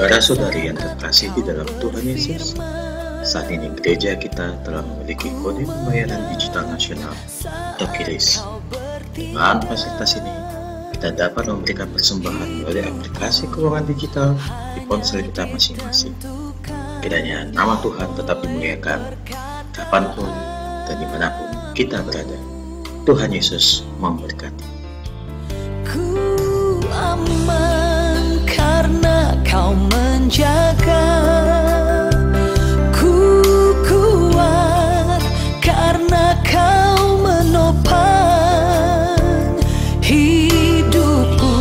Saudara-saudari yang terkasih di dalam Tuhan Yesus, saat ini gereja kita telah memiliki kode pembayaran digital nasional atau KRIS. Dengan fasilitas ini, kita dapat memberikan persembahan melalui aplikasi keuangan digital di ponsel kita masing-masing. Kiranya nama Tuhan tetap dimuliakan, kapanpun dan dimanapun kita berada. Tuhan Yesus memberkati. Ku aman karena Kau menjaga. Ku kuat karena Kau menopang. Hidupku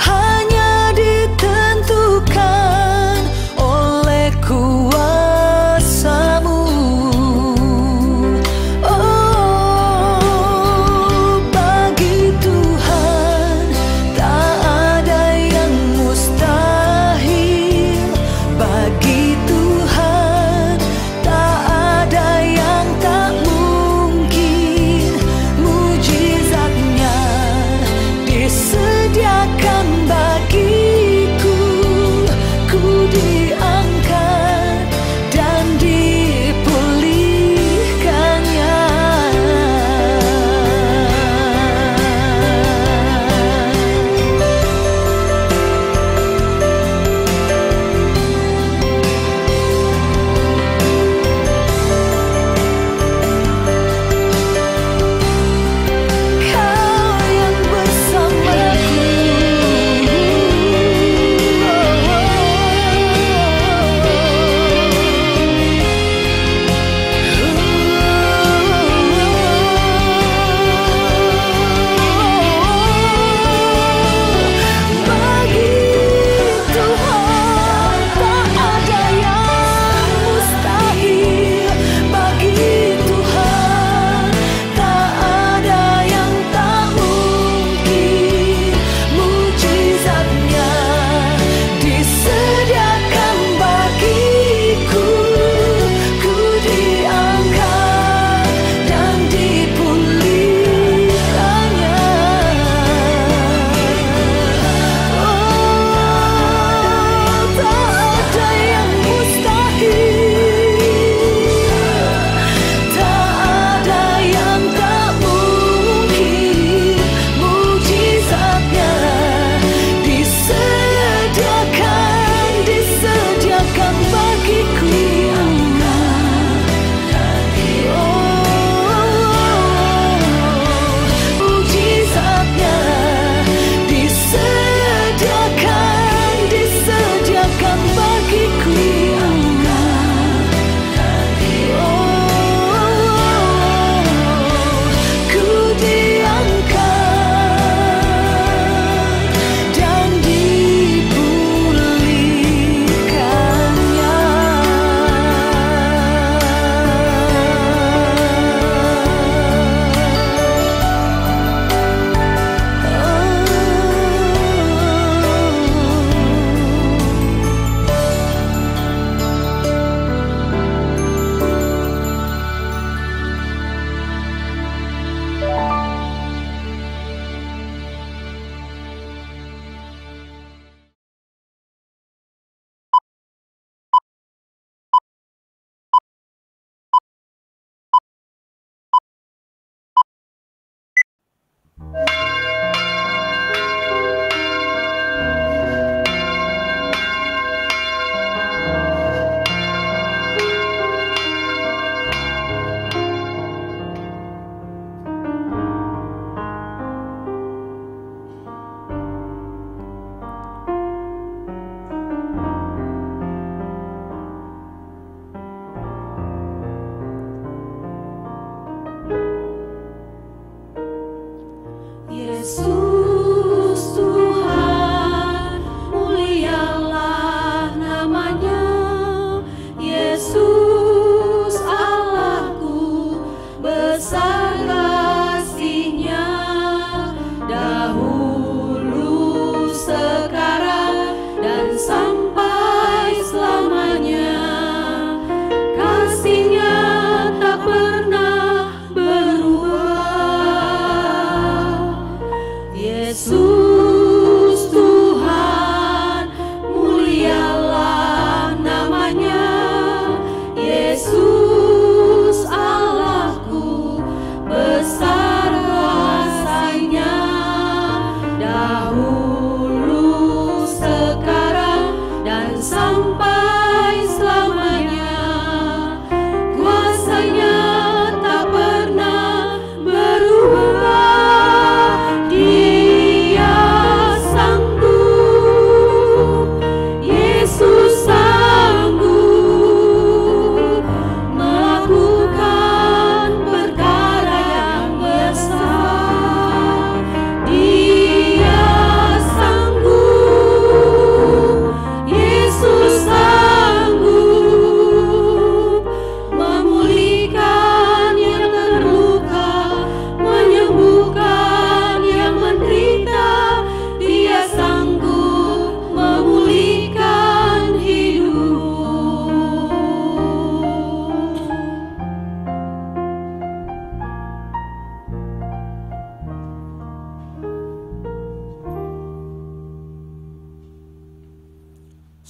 hanya ditentukan oleh kuasa-Mu. Oh, bagi Tuhan tak ada yang mustahil. Bagi Tuhan tak ada yang tak mungkin. Mujizatnya disediakan bagiku. Ku diangkat dan dipulihkannya. Kau yang bagi Tuhan tak ada yang mustahil. Bagi Tuhan tak ada yang tak mungkin. Mujizatnya disediakan bagiku. Ku diangkat dan dipulihkannya. Oh, tak ada yang mustahil. Tak ada yang tak mungkin. Mujizatnya disediakan bagiku. Mujizatnya disediakan bagiku. Ku diangkat dan dipulihkannya.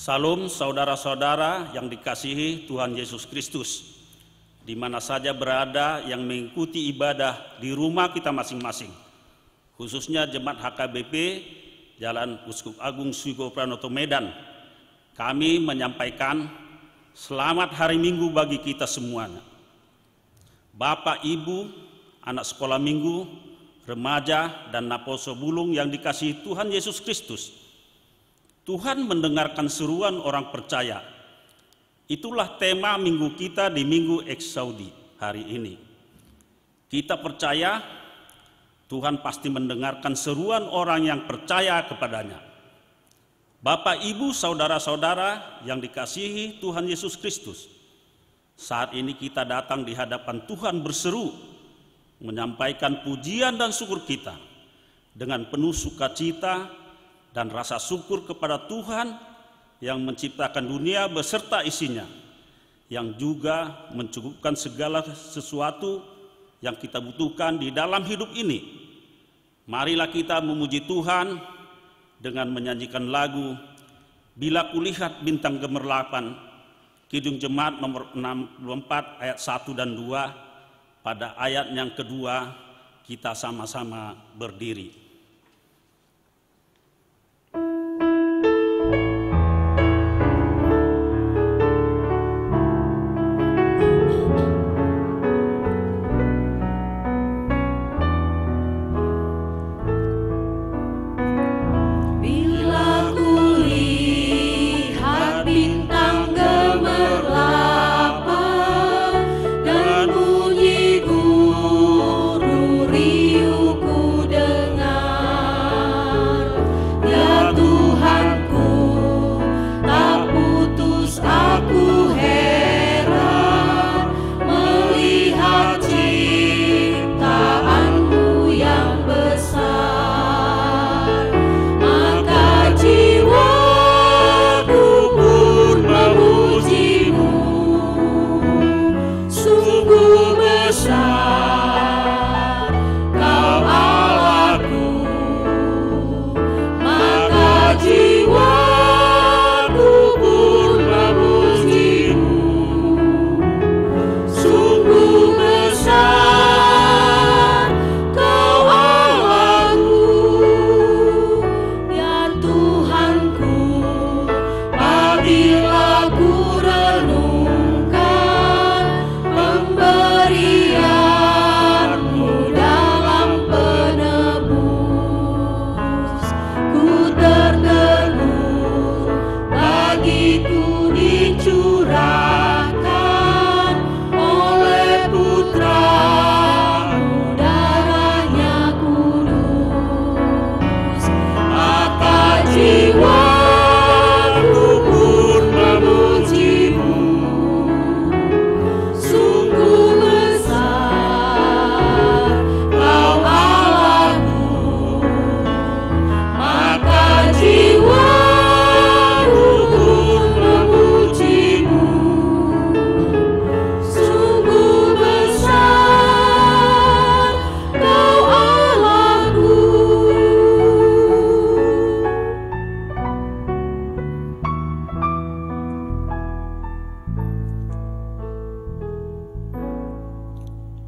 Salam saudara-saudara yang dikasihi Tuhan Yesus Kristus, di mana saja berada yang mengikuti ibadah di rumah kita masing-masing, khususnya Jemaat HKBP Jalan Uskup Agung Sugo Pranoto Medan. Kami menyampaikan selamat hari Minggu bagi kita semuanya. Bapak, Ibu, anak sekolah minggu, remaja, dan naposo bulung yang dikasihi Tuhan Yesus Kristus. Tuhan mendengarkan seruan orang percaya. Itulah tema minggu kita di Minggu Eksaudi hari ini. Kita percaya Tuhan pasti mendengarkan seruan orang yang percaya kepadanya. Bapak, Ibu, saudara-saudara yang dikasihi Tuhan Yesus Kristus, saat ini kita datang di hadapan Tuhan berseru, menyampaikan pujian dan syukur kita dengan penuh sukacita dan rasa syukur kepada Tuhan yang menciptakan dunia beserta isinya, yang juga mencukupkan segala sesuatu yang kita butuhkan di dalam hidup ini. Marilah kita memuji Tuhan dengan menyanyikan lagu Bila Kulihat Bintang Gemerlapan, Kidung Jemaat nomor 64 ayat 1 dan 2. Pada ayat yang kedua kita sama-sama berdiri.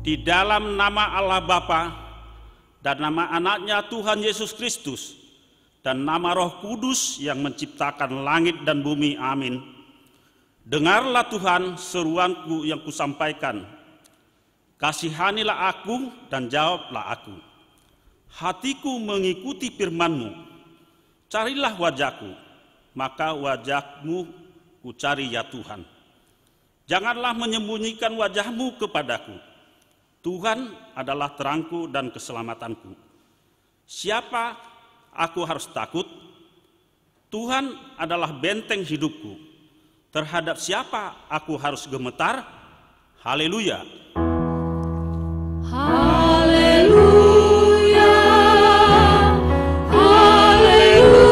Di dalam nama Allah Bapa dan nama anaknya Tuhan Yesus Kristus dan nama Roh Kudus yang menciptakan langit dan bumi, amin. Dengarlah Tuhan seruanku yang kusampaikan. Kasihanilah aku dan jawablah aku. Hatiku mengikuti firman-Mu. Carilah wajahku, maka wajah-Mu kucari ya Tuhan. Janganlah menyembunyikan wajah-Mu kepadaku. Tuhan adalah terangku dan keselamatanku. Siapa aku harus takut? Tuhan adalah benteng hidupku. Terhadap siapa aku harus gemetar? Haleluya. Haleluya. Haleluya.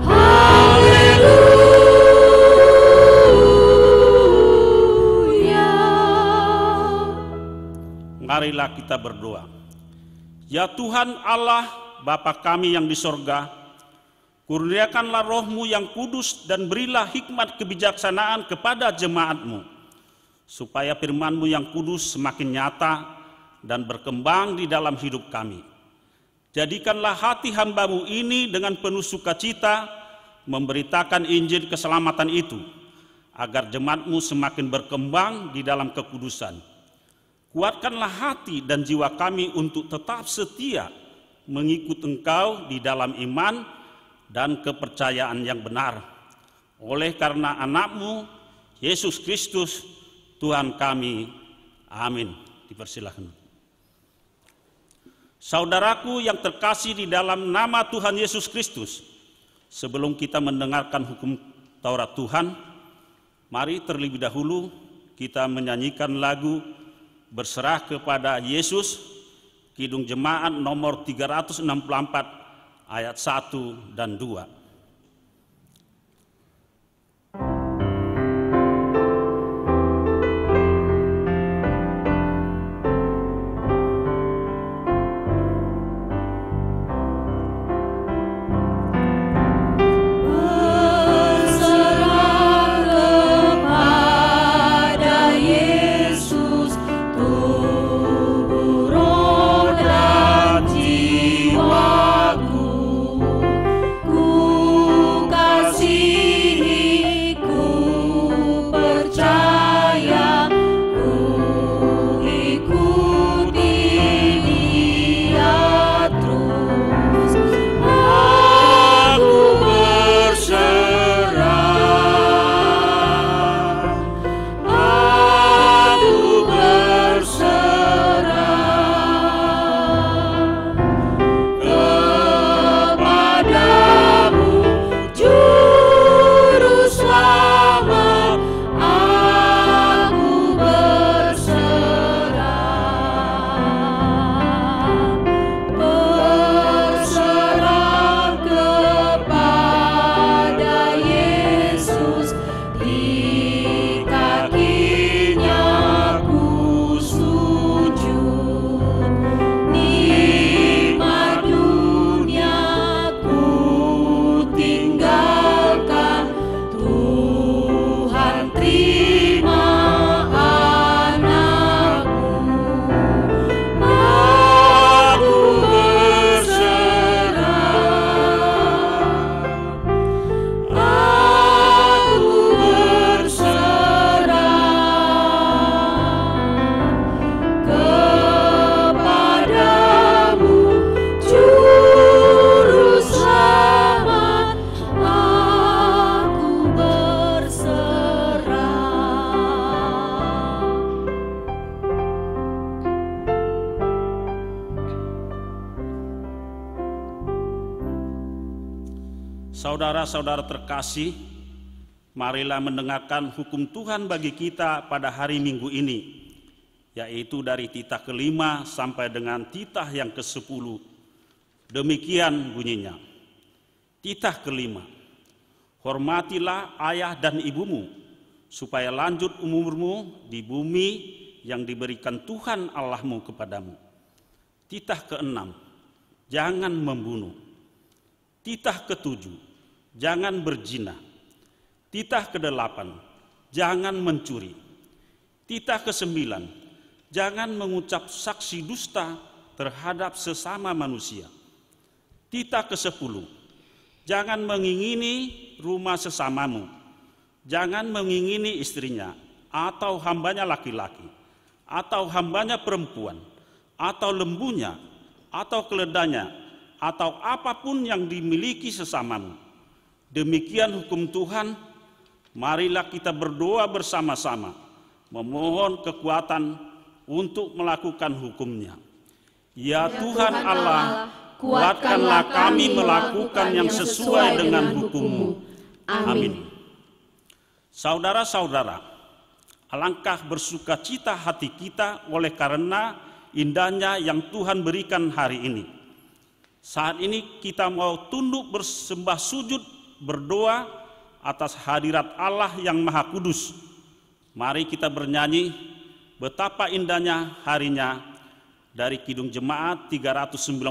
Haleluya. Marilah kita berdoa. Ya Tuhan Allah, Bapa kami yang di sorga, Kurniakanlah roh-Mu yang kudus dan berilah hikmat kebijaksanaan kepada jemaat-Mu, supaya firman-Mu yang kudus semakin nyata dan berkembang di dalam hidup kami. Jadikanlah hati hamba-Mu ini dengan penuh sukacita memberitakan Injil keselamatan itu, agar jemaat-Mu semakin berkembang di dalam kekudusan. Kuatkanlah hati dan jiwa kami untuk tetap setia mengikut Engkau di dalam iman dan kepercayaan yang benar. Oleh karena anak-Mu, Yesus Kristus, Tuhan kami. Amin. Dipersilahkan. Saudaraku yang terkasih di dalam nama Tuhan Yesus Kristus, sebelum kita mendengarkan hukum Taurat Tuhan, mari terlebih dahulu kita menyanyikan lagu Berserah kepada Yesus, Kidung Jemaat nomor 364 ayat 1 dan 2. Saudara-saudara terkasih, marilah mendengarkan hukum Tuhan bagi kita pada hari Minggu ini, yaitu dari titah ke-5 sampai dengan titah yang ke-10. Demikian bunyinya. Titah ke-5. Hormatilah ayah dan ibumu, supaya lanjut umurmu di bumi yang diberikan Tuhan Allahmu kepadamu. Titah ke-6. Jangan membunuh. Titah ke-7. Jangan berzina. Titah ke-8, jangan mencuri. Titah ke-9, jangan mengucap saksi dusta terhadap sesama manusia. Titah ke-10, jangan mengingini rumah sesamamu. Jangan mengingini istrinya, atau hambanya laki-laki, atau hambanya perempuan, atau lembunya, atau keledanya, atau apapun yang dimiliki sesamamu. Demikian hukum Tuhan. Marilah kita berdoa bersama-sama, memohon kekuatan untuk melakukan hukumnya. Ya Tuhan Allah, kuatkanlah kami melakukan yang sesuai dengan hukum-Mu. Amin. Saudara-saudara, alangkah bersukacita hati kita oleh karena indahnya yang Tuhan berikan hari ini. Saat ini kita mau tunduk bersembah sujud, berdoa atas hadirat Allah yang Maha Kudus. Mari kita bernyanyi betapa indahnya harinya dari Kidung Jemaat 395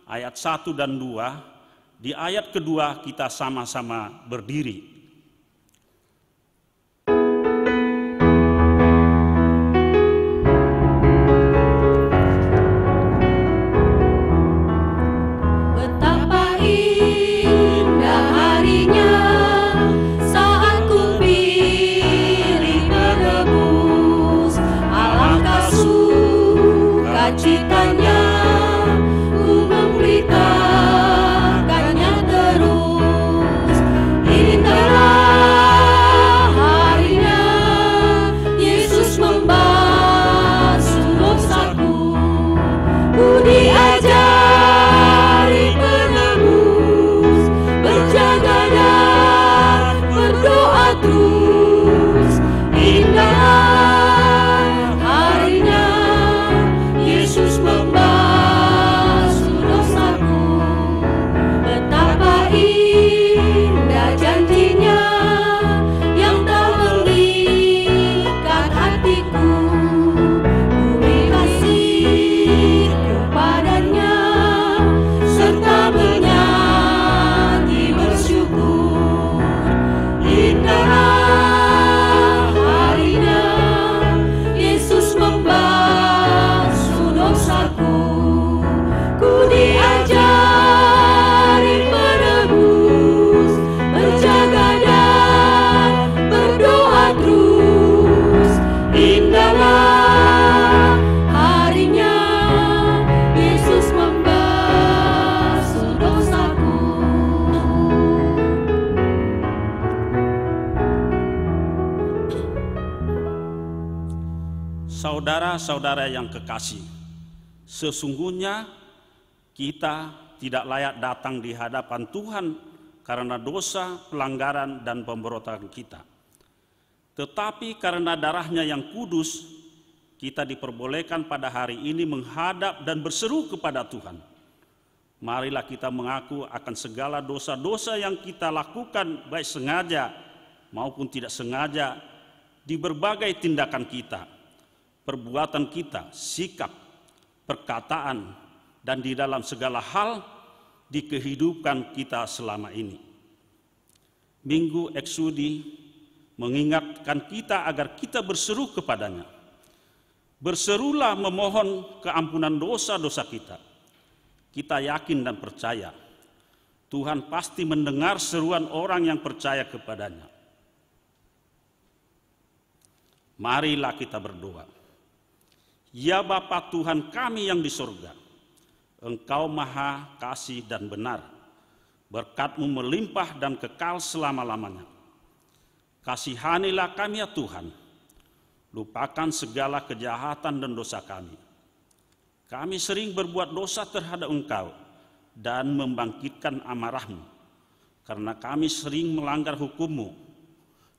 ayat 1 dan 2 Di ayat kedua kita sama-sama berdiri. Saudara-saudara yang kekasih, sesungguhnya kita tidak layak datang di hadapan Tuhan karena dosa, pelanggaran, dan pemberontakan kita. Tetapi karena darah-Nya yang kudus, kita diperbolehkan pada hari ini menghadap dan berseru kepada Tuhan. Marilah kita mengaku akan segala dosa-dosa yang kita lakukan, baik sengaja maupun tidak sengaja, di berbagai tindakan kita, perbuatan kita, sikap, perkataan, dan di dalam segala hal di kehidupan kita selama ini. Minggu Eksudi mengingatkan kita agar kita berseru kepadanya. Berserulah memohon keampunan dosa-dosa kita. Kita yakin dan percaya Tuhan pasti mendengar seruan orang yang percaya kepadanya. Marilah kita berdoa. Ya Bapa Tuhan kami yang di surga, Engkau maha kasih dan benar, berkat-Mu melimpah dan kekal selama-lamanya. Kasihanilah kami ya Tuhan, lupakan segala kejahatan dan dosa kami. Kami sering berbuat dosa terhadap Engkau dan membangkitkan amarah-Mu, karena kami sering melanggar hukum-Mu.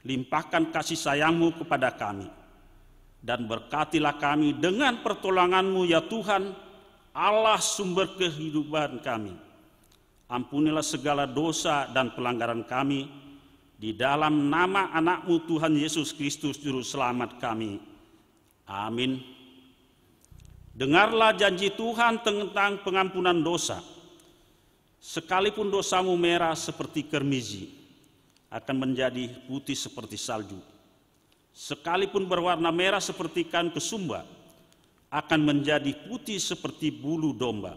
Limpahkan kasih sayang-Mu kepada kami, dan berkatilah kami dengan pertolongan-Mu ya Tuhan, Allah sumber kehidupan kami. Ampunilah segala dosa dan pelanggaran kami, di dalam nama anak-Mu Tuhan Yesus Kristus Juru Selamat kami. Amin. Dengarlah janji Tuhan tentang pengampunan dosa. Sekalipun dosamu merah seperti kermizi, akan menjadi putih seperti salju. Sekalipun berwarna merah seperti kain kesumba, akan menjadi putih seperti bulu domba.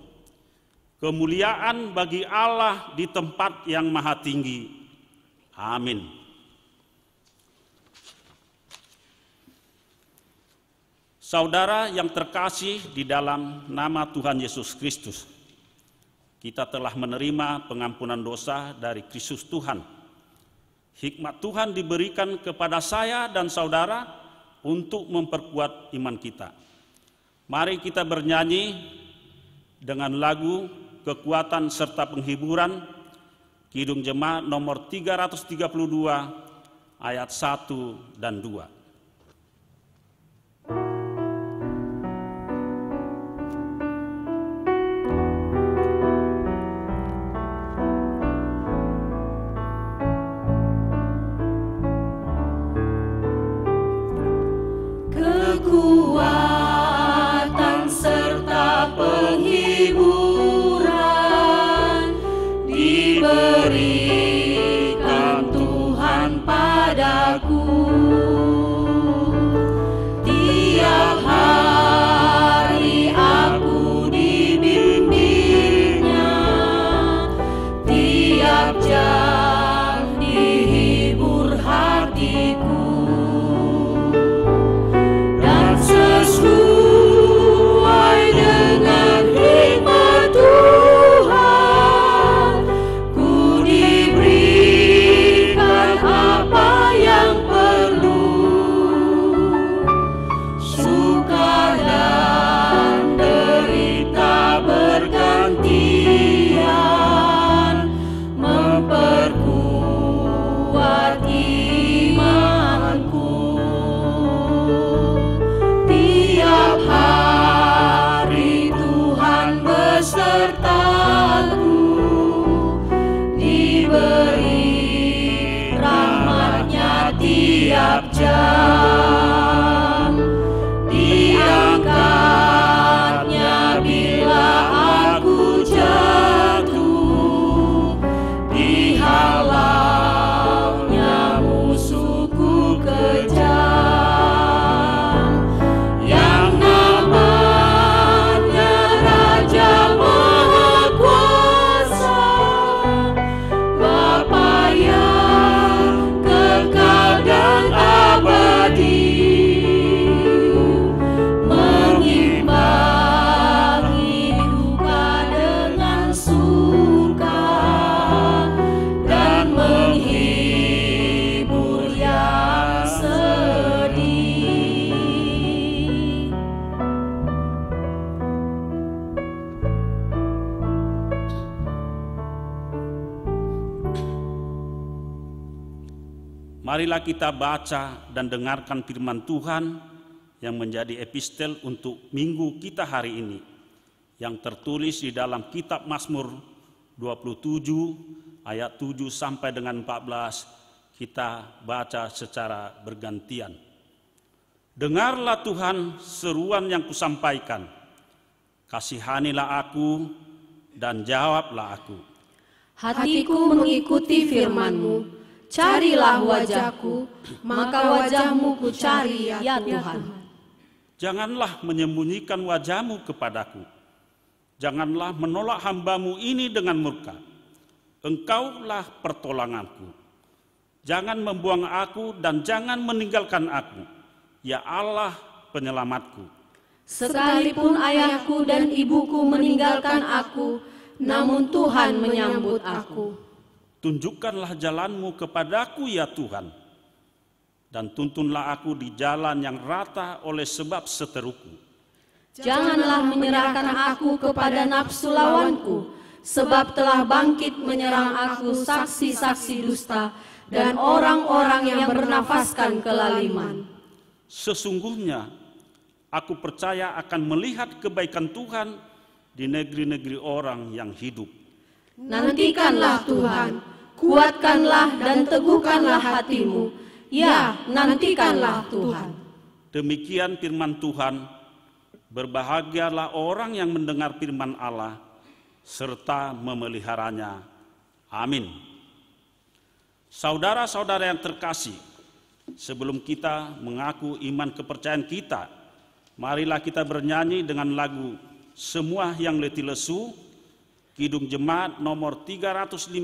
Kemuliaan bagi Allah di tempat yang maha tinggi. Amin. Saudara yang terkasih di dalam nama Tuhan Yesus Kristus, kita telah menerima pengampunan dosa dari Kristus Tuhan. Hikmat Tuhan diberikan kepada saya dan saudara untuk memperkuat iman kita. Mari kita bernyanyi dengan lagu kekuatan serta penghiburan, Kidung Jemaat nomor 332 ayat 1 dan 2. Kekuatan serta penghiburan di Marilah kita baca dan dengarkan firman Tuhan yang menjadi epistel untuk minggu kita hari ini, yang tertulis di dalam kitab Mazmur 27 ayat 7 sampai dengan 14. Kita baca secara bergantian. Dengarlah Tuhan seruan yang kusampaikan, kasihanilah aku dan jawablah aku. Hatiku mengikuti firman-Mu, carilah wajahku, maka wajah-Mu ku cari ya Tuhan. Janganlah menyembunyikan wajah-Mu kepadaku, janganlah menolak hamba-Mu ini dengan murka. Engkaulah pertolonganku. Jangan membuang aku dan jangan meninggalkan aku, ya Allah penyelamatku. Sekalipun ayahku dan ibuku meninggalkan aku, namun Tuhan menyambut aku. Tunjukkanlah jalan-Mu kepadaku ya Tuhan, dan tuntunlah aku di jalan yang rata oleh sebab seteruku. Janganlah menyerahkan aku kepada nafsu lawanku, sebab telah bangkit menyerang aku saksi-saksi dusta dan orang-orang yang bernafaskan kelaliman. Sesungguhnya aku percaya akan melihat kebaikan Tuhan di negeri-negeri orang yang hidup. Nantikanlah Tuhan, kuatkanlah dan teguhkanlah hatimu. Ya, nantikanlah Tuhan. Demikian firman Tuhan. Berbahagialah orang yang mendengar firman Allah serta memeliharanya. Amin. Saudara-saudara yang terkasih, sebelum kita mengaku iman kepercayaan kita, marilah kita bernyanyi dengan lagu Semua yang Letih Lesu, Kidung Jemaat nomor 358,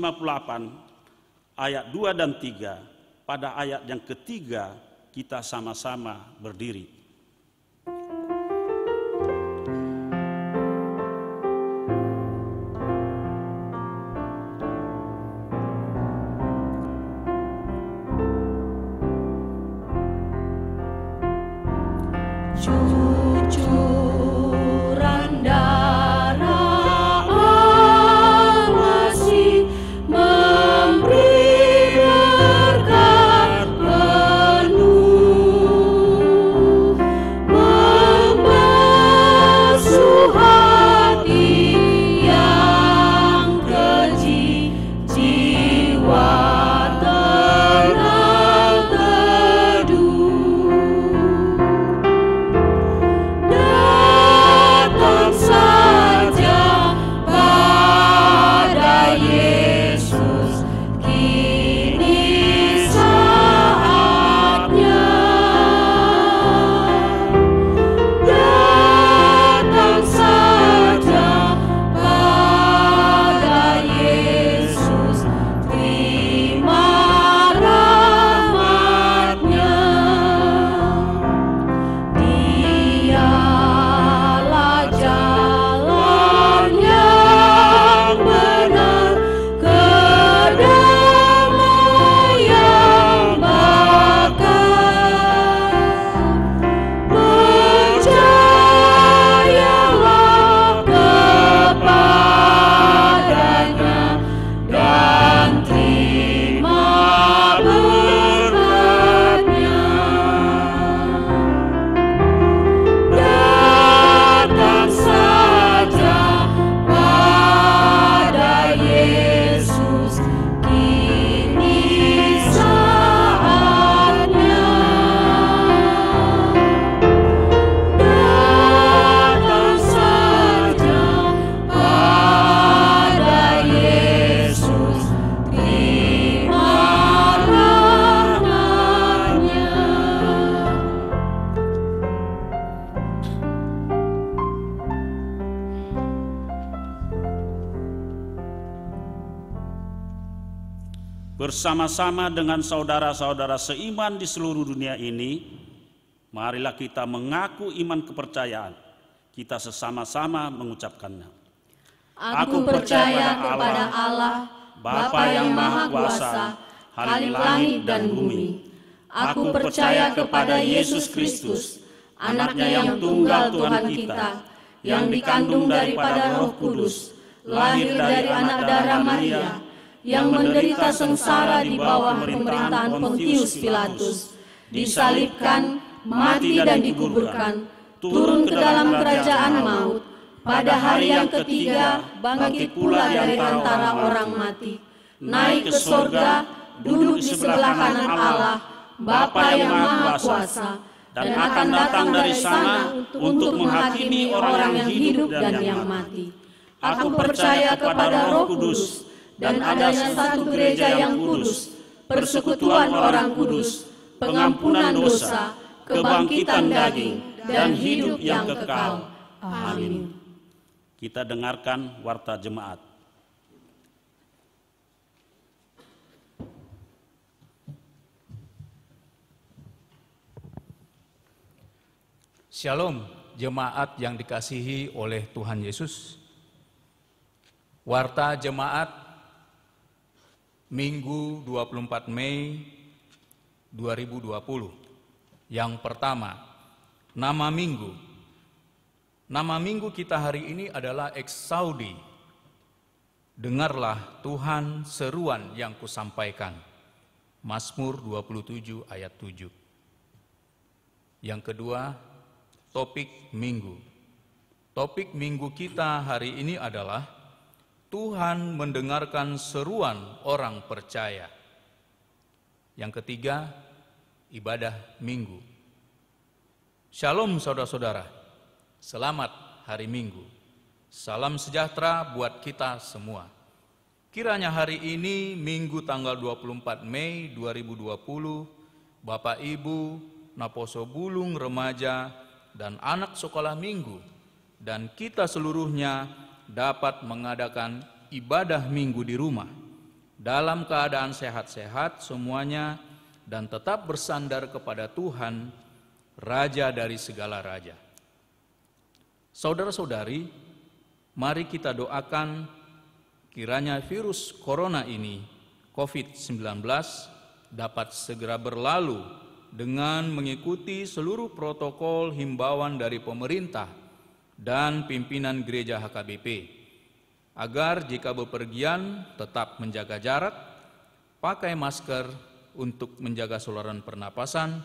ayat 2 dan 3. Pada ayat yang ketiga, kita sama-sama berdiri. Cucuran darah Allah si memberi berkat penuh, membasuh hati yang keji, jiwa tenang teduh. Datang saja pada Yesus, kini saatnya. Datang saja pada Yesus, terima rahmat-Nya. Dialah jalan yang benar, kedamaian bakal. Percayalah kepadanya dan terima berkat-Nya. Datang saja pada Yesus, kini saatnya. Datang saja pada Yesus, terima rahmat-Nya. Bersama-sama dengan saudara-saudara seiman di seluruh dunia ini, marilah kita mengaku iman kepercayaan. Kita sesama-sama mengucapkannya. Aku percaya kepada Allah, Bapa yang Maha Kuasa, Khalik langit dan bumi. Aku percaya kepada Yesus Kristus, Anaknya yang tunggal Tuhan kita, yang dikandung daripada Roh Kudus, lahir dari anak darah Maria, yang menderita sengsara di bawah pemerintahan Pontius Pilatus, disalibkan, mati dan dikuburkan, turun ke dalam kerajaan maut, pada hari yang ketiga bangkit pula dari antara orang mati, naik ke sorga, duduk di sebelah kanan Allah, Bapa yang Maha Kuasa, dan akan datang dari sana untuk menghakimi orang yang hidup dan yang mati. Aku percaya kepada Roh Kudus, dan adanya satu gereja yang kudus, persekutuan orang kudus, pengampunan dosa, kebangkitan daging, dan hidup yang kekal. Amin. Kita dengarkan warta jemaat. Shalom, jemaat yang dikasihi oleh Tuhan Yesus. Warta jemaat Minggu 24 Mei 2020. Yang pertama, nama minggu. Nama minggu kita hari ini adalah Eksaudi. Dengarlah Tuhan seruan yang kusampaikan. Mazmur 27 ayat 7. Yang kedua, topik minggu. Topik minggu kita hari ini adalah Tuhan mendengarkan seruan orang percaya. Yang ketiga, ibadah minggu. Shalom saudara-saudara. Selamat hari Minggu. Salam sejahtera buat kita semua. Kiranya hari ini Minggu tanggal 24 Mei 2020, Bapak Ibu, Naposo Bulung Remaja, dan anak sekolah minggu, dan kita seluruhnya dapat mengadakan ibadah minggu di rumah, dalam keadaan sehat-sehat semuanya, dan tetap bersandar kepada Tuhan, Raja dari segala raja. Saudara-saudari, mari kita doakan kiranya virus corona ini, COVID-19, dapat segera berlalu dengan mengikuti seluruh protokol himbauan dari pemerintah dan pimpinan gereja HKBP, agar jika bepergian tetap menjaga jarak, pakai masker untuk menjaga saluran pernapasan,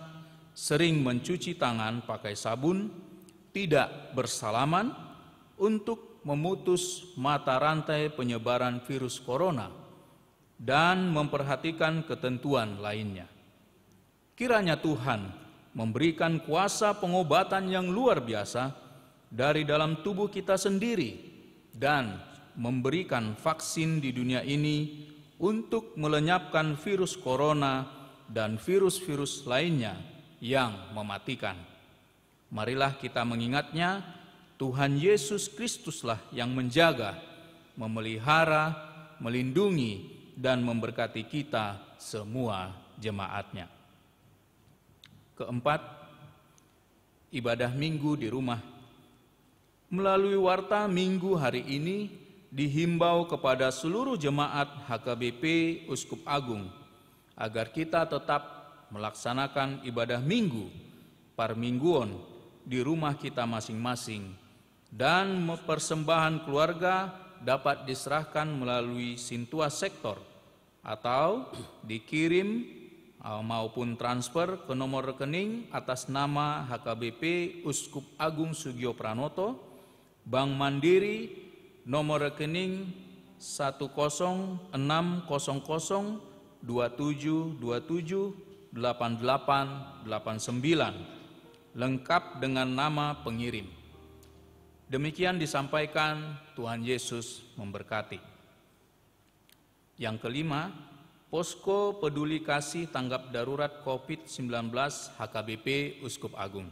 sering mencuci tangan pakai sabun, tidak bersalaman untuk memutus mata rantai penyebaran virus corona, dan memperhatikan ketentuan lainnya. Kiranya Tuhan memberikan kuasa pengobatan yang luar biasa dari dalam tubuh kita sendiri, dan memberikan vaksin di dunia ini untuk melenyapkan virus corona dan virus-virus lainnya yang mematikan. Marilah kita mengingatnya, Tuhan Yesus Kristuslah yang menjaga, memelihara, melindungi, dan memberkati kita semua jemaatnya. Keempat, ibadah minggu di rumah. Melalui warta minggu hari ini, dihimbau kepada seluruh jemaat HKBP Uskup Agung, agar kita tetap melaksanakan ibadah minggu, parmingguon, di rumah kita masing-masing, dan persembahan keluarga dapat diserahkan melalui Sintua Sektor atau dikirim maupun transfer ke nomor rekening atas nama HKBP Uskup Agung Sugio Pranoto, Bank Mandiri, nomor rekening 10607278889, lengkap dengan nama pengirim. Demikian disampaikan, Tuhan Yesus memberkati. Yang kelima, Posko Peduli Kasih Tanggap Darurat COVID-19 HKBP Uskup Agung.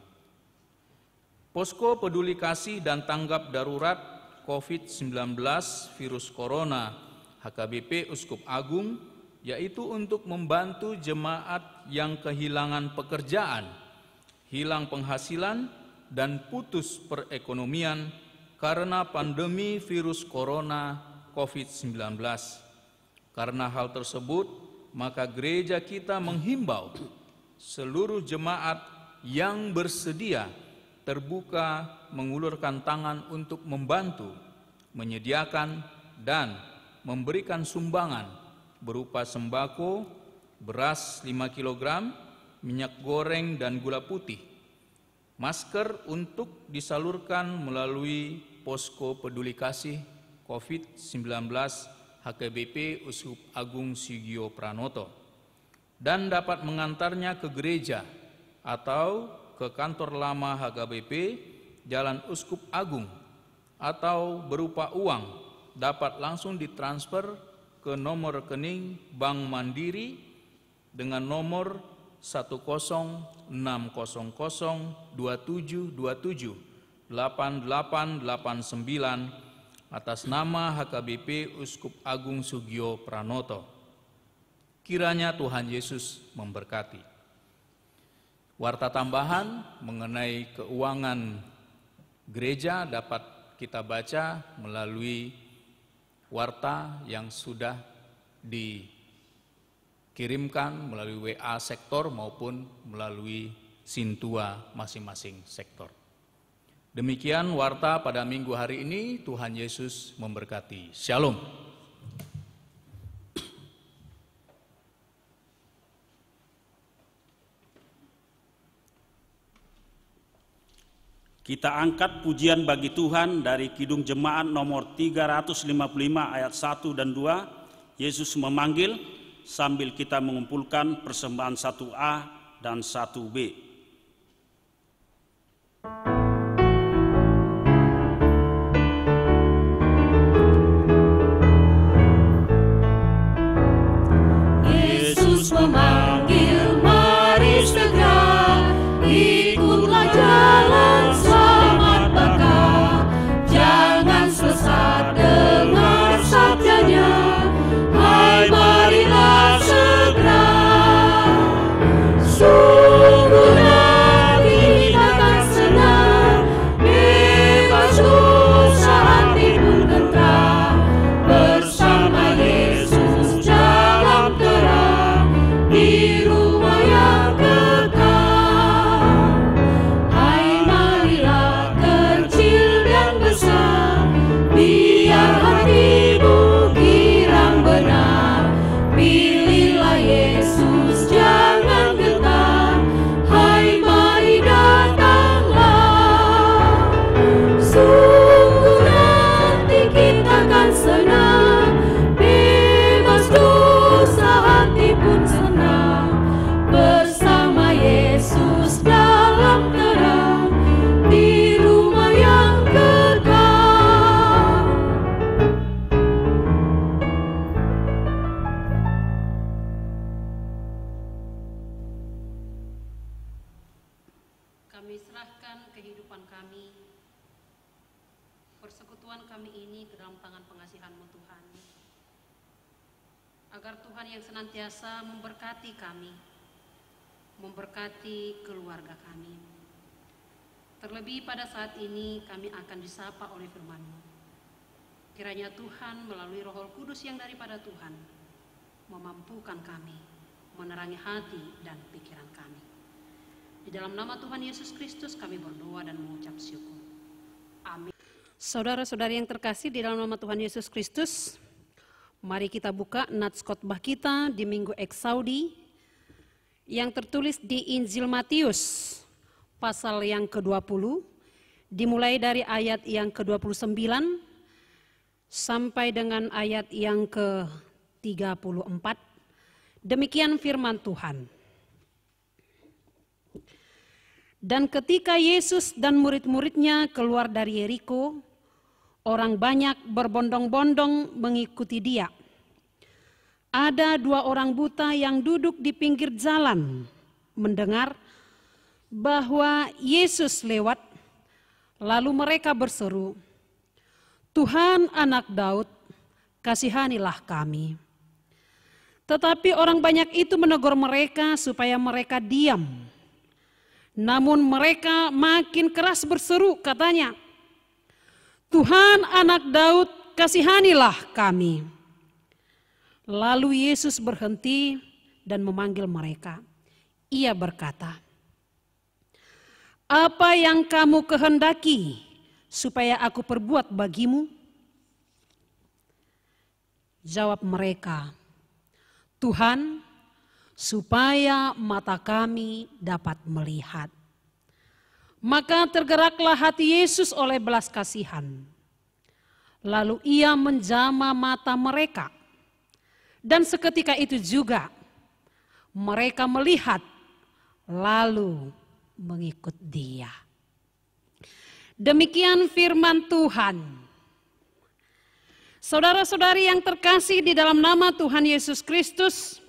Posko Peduli Kasih dan Tanggap Darurat COVID-19 virus Corona HKBP Uskup Agung, yaitu untuk membantu jemaat yang kehilangan pekerjaan, hilang penghasilan, dan putus perekonomian karena pandemi virus corona COVID-19. Karena hal tersebut, maka gereja kita menghimbau seluruh jemaat yang bersedia terbuka mengulurkan tangan untuk membantu, menyediakan, dan memberikan sumbangan berupa sembako, beras 5 kg, minyak goreng dan gula putih, masker untuk disalurkan melalui Posko Peduli Kasih COVID-19 HKBP Uskup Agung Sugio Pranoto, dan dapat mengantarnya ke gereja atau ke kantor lama HKBP Jalan Uskup Agung, atau berupa uang dapat langsung ditransfer ke nomor rekening Bank Mandiri dengan nomor 10607278889 atas nama HKBP Uskup Agung Sugio Pranoto. Kiranya Tuhan Yesus memberkati. Warta tambahan mengenai keuangan gereja dapat kita baca melalui warta yang sudah dikirimkan melalui WA sektor maupun melalui Sintua masing-masing sektor. Demikian warta pada minggu hari ini. Tuhan Yesus memberkati. Shalom. Kita angkat pujian bagi Tuhan dari Kidung Jemaat nomor 355 ayat 1 dan 2. Yesus memanggil, sambil kita mengumpulkan persembahan 1A dan 1B. Yesus memanggil, mari segera ikutlah jalan selamat baka. Jangan sesat dengar sabdanya, hai marilah segera. Sungguh nanti kita akan senang, bebas dosa hati pun tentram, bersama Yesus dalam terang di rumah yang kekal. Hai marilah kecil dan besar, biar hatimu girang benar. Pilihlah Yesus, jangan gentar. Hai mari datanglah. Sungguh nanti kita akan senang, bebas dosa hati pun senang, bersama Yesus dalam terang di rumah yang kekal. Kami serahkan kehidupan kami, persekutuan kami ini ke dalam tangan pengasihan-Mu Tuhan, agar Tuhan yang senantiasa memberkati kami, memberkati keluarga kami. Terlebih pada saat ini kami akan disapa oleh firman-Mu. Kiranya Tuhan melalui Roh Kudus yang daripada Tuhan memampukan kami, menerangi hati dan pikiran kami. Di dalam nama Tuhan Yesus Kristus kami berdoa dan mengucap syukur. Amin. Saudara-saudari yang terkasih, di dalam nama Tuhan Yesus Kristus, mari kita buka nats khotbah kita di Minggu Eksaudi yang tertulis di Injil Matius pasal yang ke-20, dimulai dari ayat yang ke-29 sampai dengan ayat yang ke-34. Demikian firman Tuhan. Dan ketika Yesus dan murid-muridnya keluar dari Yeriko, orang banyak berbondong-bondong mengikuti dia. Ada 2 orang buta yang duduk di pinggir jalan, mendengar bahwa Yesus lewat, lalu mereka berseru, "Tuhan, Anak Daud, kasihanilah kami." Tetapi orang banyak itu menegur mereka supaya mereka diam. Namun mereka makin keras berseru, katanya, "Tuhan, Anak Daud, kasihanilah kami." Lalu Yesus berhenti dan memanggil mereka. Ia berkata, "Apa yang kamu kehendaki supaya aku perbuat bagimu?" Jawab mereka, Tuhan, supaya mata kami dapat melihat. Maka tergeraklah hati Yesus oleh belas kasihan. Lalu ia menjamah mata mereka. Dan seketika itu juga mereka melihat lalu mengikut dia. Demikian firman Tuhan. Saudara-saudari yang terkasih di dalam nama Tuhan Yesus Kristus,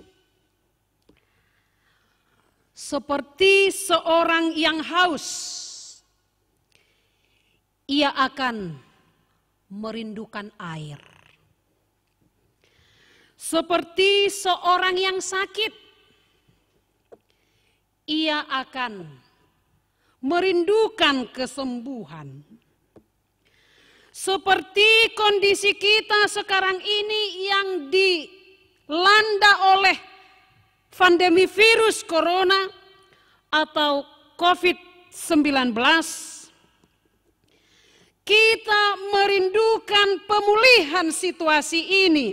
seperti seorang yang haus, ia akan merindukan air. Seperti seorang yang sakit, ia akan merindukan kesembuhan. Seperti kondisi kita sekarang ini yang dilanda oleh pandemi virus corona atau COVID-19, kita merindukan pemulihan situasi ini.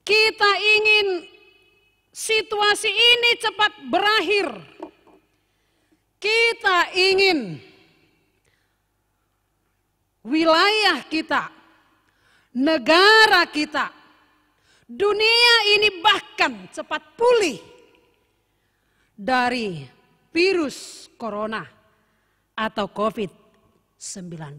Kita ingin situasi ini cepat berakhir. Kita ingin wilayah kita, negara kita, dunia ini bahkan cepat pulih dari virus corona atau COVID-19.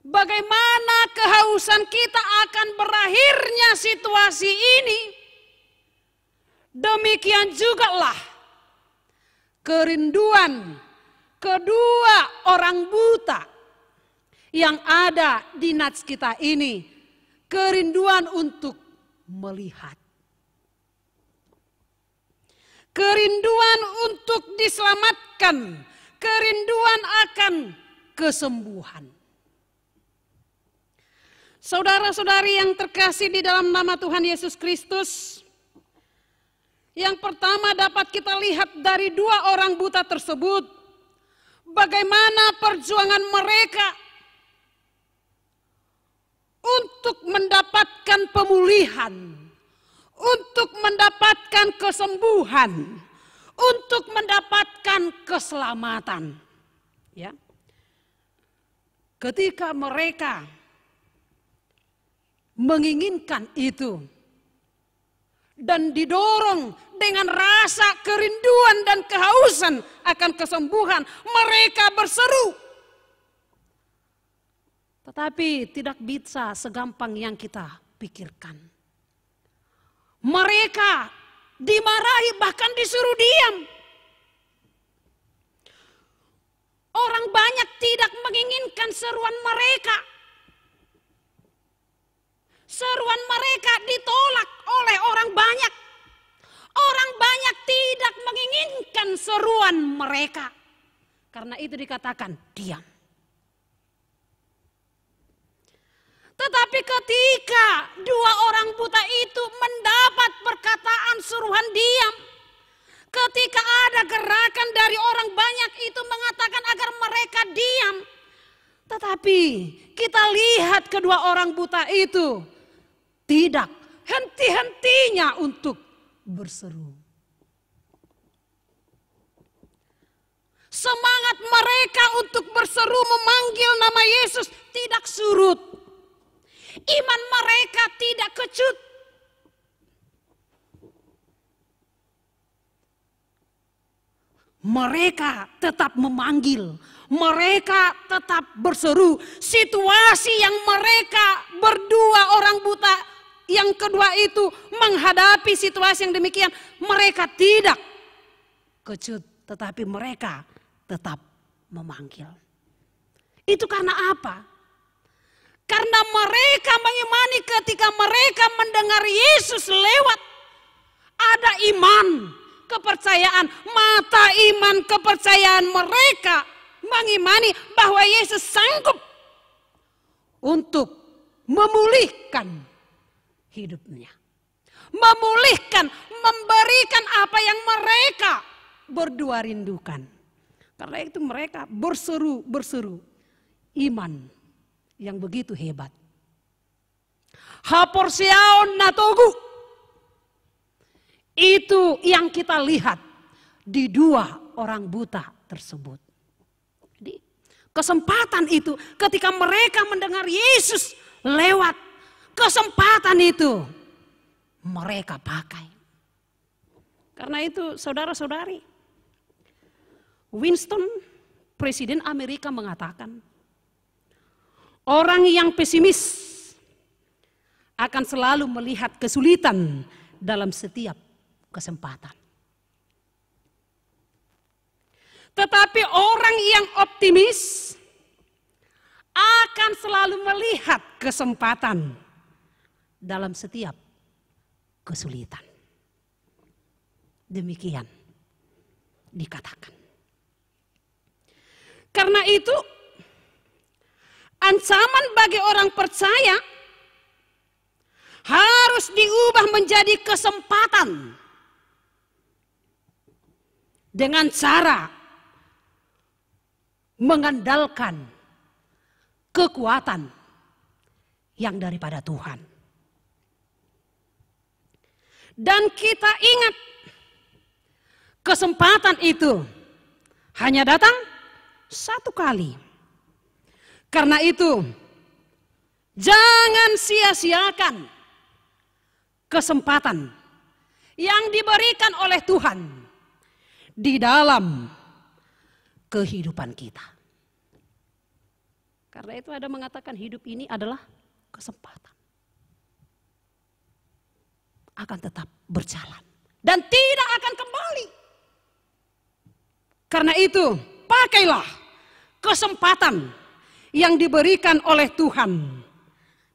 Bagaimana kehausan kita akan berakhirnya situasi ini, demikian jugalah kerinduan kedua orang buta yang ada di nats kita ini, kerinduan untuk melihat. Kerinduan untuk diselamatkan, kerinduan akan kesembuhan. Saudara-saudari yang terkasih di dalam nama Tuhan Yesus Kristus, yang pertama dapat kita lihat dari dua orang buta tersebut, bagaimana perjuangan mereka untuk mendapatkan pemulihan, untuk mendapatkan kesembuhan, untuk mendapatkan keselamatan. Ya. Ketika mereka menginginkan itu dan didorong dengan rasa kerinduan dan kehausan akan kesembuhan, mereka berseru. Tetapi tidak bisa segampang yang kita pikirkan. Mereka dimarahi, bahkan disuruh diam. Orang banyak tidak menginginkan seruan mereka. Seruan mereka ditolak oleh orang banyak. Orang banyak tidak menginginkan seruan mereka. Karena itu dikatakan diam. Tetapi ketika dua orang buta itu mendapat perkataan suruhan diam, ketika ada gerakan dari orang banyak itu mengatakan agar mereka diam, tetapi kita lihat kedua orang buta itu tidak henti-hentinya untuk berseru. Semangat mereka untuk berseru memanggil nama Yesus tidak surut. Iman mereka tidak kecut. Mereka tetap memanggil, mereka tetap berseru. Situasi yang mereka berdua orang buta yang kedua itu menghadapi situasi yang demikian, mereka tidak kecut, tetapi mereka tetap memanggil. Itu karena apa? Karena mereka mengimani ketika mereka mendengar Yesus lewat, ada iman, kepercayaan, mata iman kepercayaan mereka mengimani bahwa Yesus sanggup untuk memulihkan hidupnya. Memulihkan, memberikan apa yang mereka berdua rindukan. Karena itu mereka berseru iman yang begitu hebat. Haporseaon natogu, Itu yang kita lihat di dua orang buta tersebut. Jadi kesempatan itu ketika mereka mendengar Yesus lewat, kesempatan itu mereka pakai. Karena itu saudara-saudari, Winston, Presiden Amerika mengatakan, orang yang pesimis akan selalu melihat kesulitan dalam setiap kesempatan. Tetapi orang yang optimis akan selalu melihat kesempatan dalam setiap kesulitan. Demikian dikatakan. Karena itu, ancaman bagi orang percaya harus diubah menjadi kesempatan dengan cara mengandalkan kekuatan yang daripada Tuhan. Dan kita ingat, kesempatan itu hanya datang satu kali. Karena itu, jangan sia-siakan kesempatan yang diberikan oleh Tuhan di dalam kehidupan kita. Karena itu ada mengatakan hidup ini adalah kesempatan. Akan tetap berjalan dan tidak akan kembali. Karena itu, pakailah kesempatan yang diberikan oleh Tuhan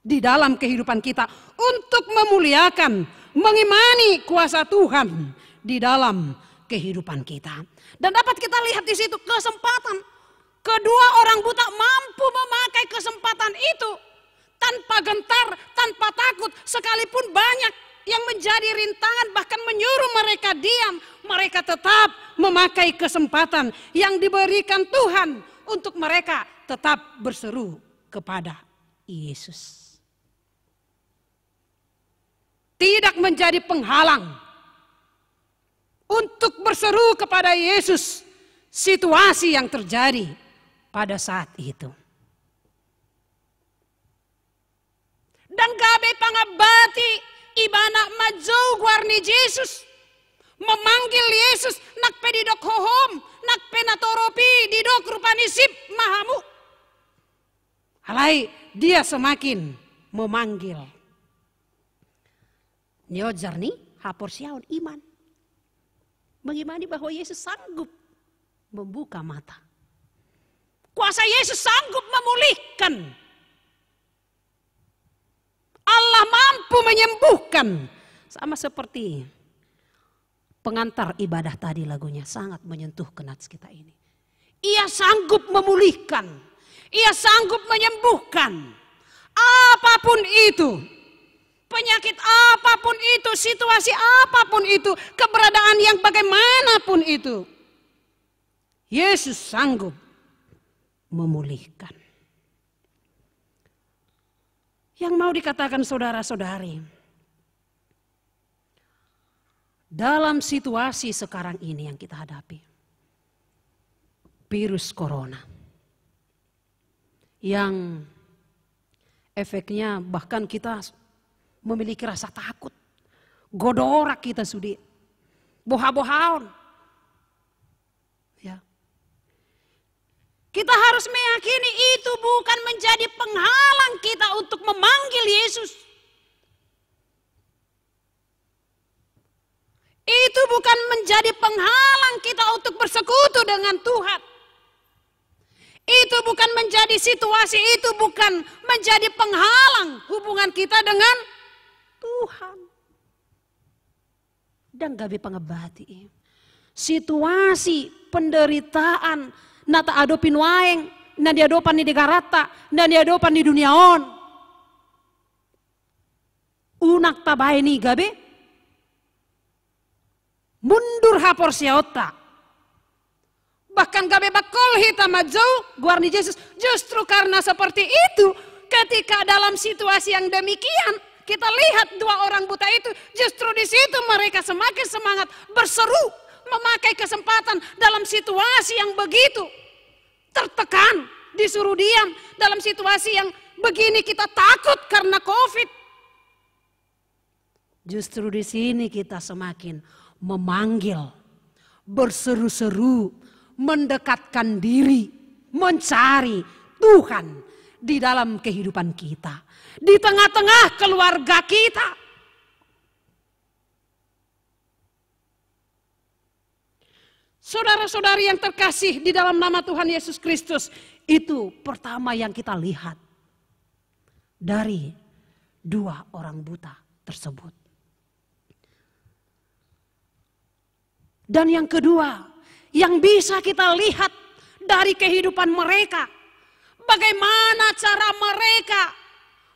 di dalam kehidupan kita untuk memuliakan, mengimani kuasa Tuhan di dalam kehidupan kita. Dan dapat kita lihat di situ kesempatan. Kedua orang buta mampu memakai kesempatan itu tanpa gentar, tanpa takut, sekalipun banyak yang menjadi rintangan bahkan menyuruh mereka diam. Mereka tetap memakai kesempatan yang diberikan Tuhan untuk mereka tetap berseru kepada Yesus. Tidak menjadi penghalang untuk berseru kepada Yesus situasi yang terjadi pada saat itu. Dan gabe pangabati ibana majau guarni Yesus memanggil Yesus nak pedidok hohom nak penatoropi didok rupanisip mahamu. Halai dia semakin memanggil. Nyojarni hapor siaun iman. Mengimani bahwa Yesus sanggup membuka mata. Kuasa Yesus sanggup memulihkan. Allah mampu menyembuhkan. Sama seperti pengantar ibadah tadi lagunya sangat menyentuh kenats kita ini. Ia sanggup memulihkan. Ia sanggup menyembuhkan. Apapun itu. Penyakit apapun itu. Situasi apapun itu. Keberadaan yang bagaimanapun itu. Yesus sanggup memulihkan. Yang mau dikatakan saudara-saudari, dalam situasi sekarang ini yang kita hadapi, virus corona, yang efeknya bahkan kita memiliki rasa takut, godorak kita sudi, boha-bohaon, ya. Kita harus meyakini itu bukan menjadi penghalang kita untuk memanggil Yesus. Itu bukan menjadi penghalang kita untuk bersekutu dengan Tuhan. Itu bukan menjadi situasi, itu bukan menjadi penghalang hubungan kita dengan Tuhan. Dan gabi pangebati. Situasi penderitaan nata adopin waeng, na diadopan di degarata, na diadopan di dunia on. Unak tabai ni gabe, mundur hapor siota. Bahkan gabe bakol hitam majau, guarni Yesus. Justru karena seperti itu, ketika dalam situasi yang demikian, kita lihat dua orang buta itu, justru di situ mereka semakin semangat berseru, memakai kesempatan dalam situasi yang begitu tertekan, disuruh diam dalam situasi yang begini kita takut karena COVID. Justru di sini kita semakin memanggil, berseru-seru, mendekatkan diri, mencari Tuhan di dalam kehidupan kita, di tengah-tengah keluarga kita. Saudara-saudari yang terkasih di dalam nama Tuhan Yesus Kristus, itu pertama yang kita lihat dari dua orang buta tersebut. Dan yang kedua, yang bisa kita lihat dari kehidupan mereka, bagaimana cara mereka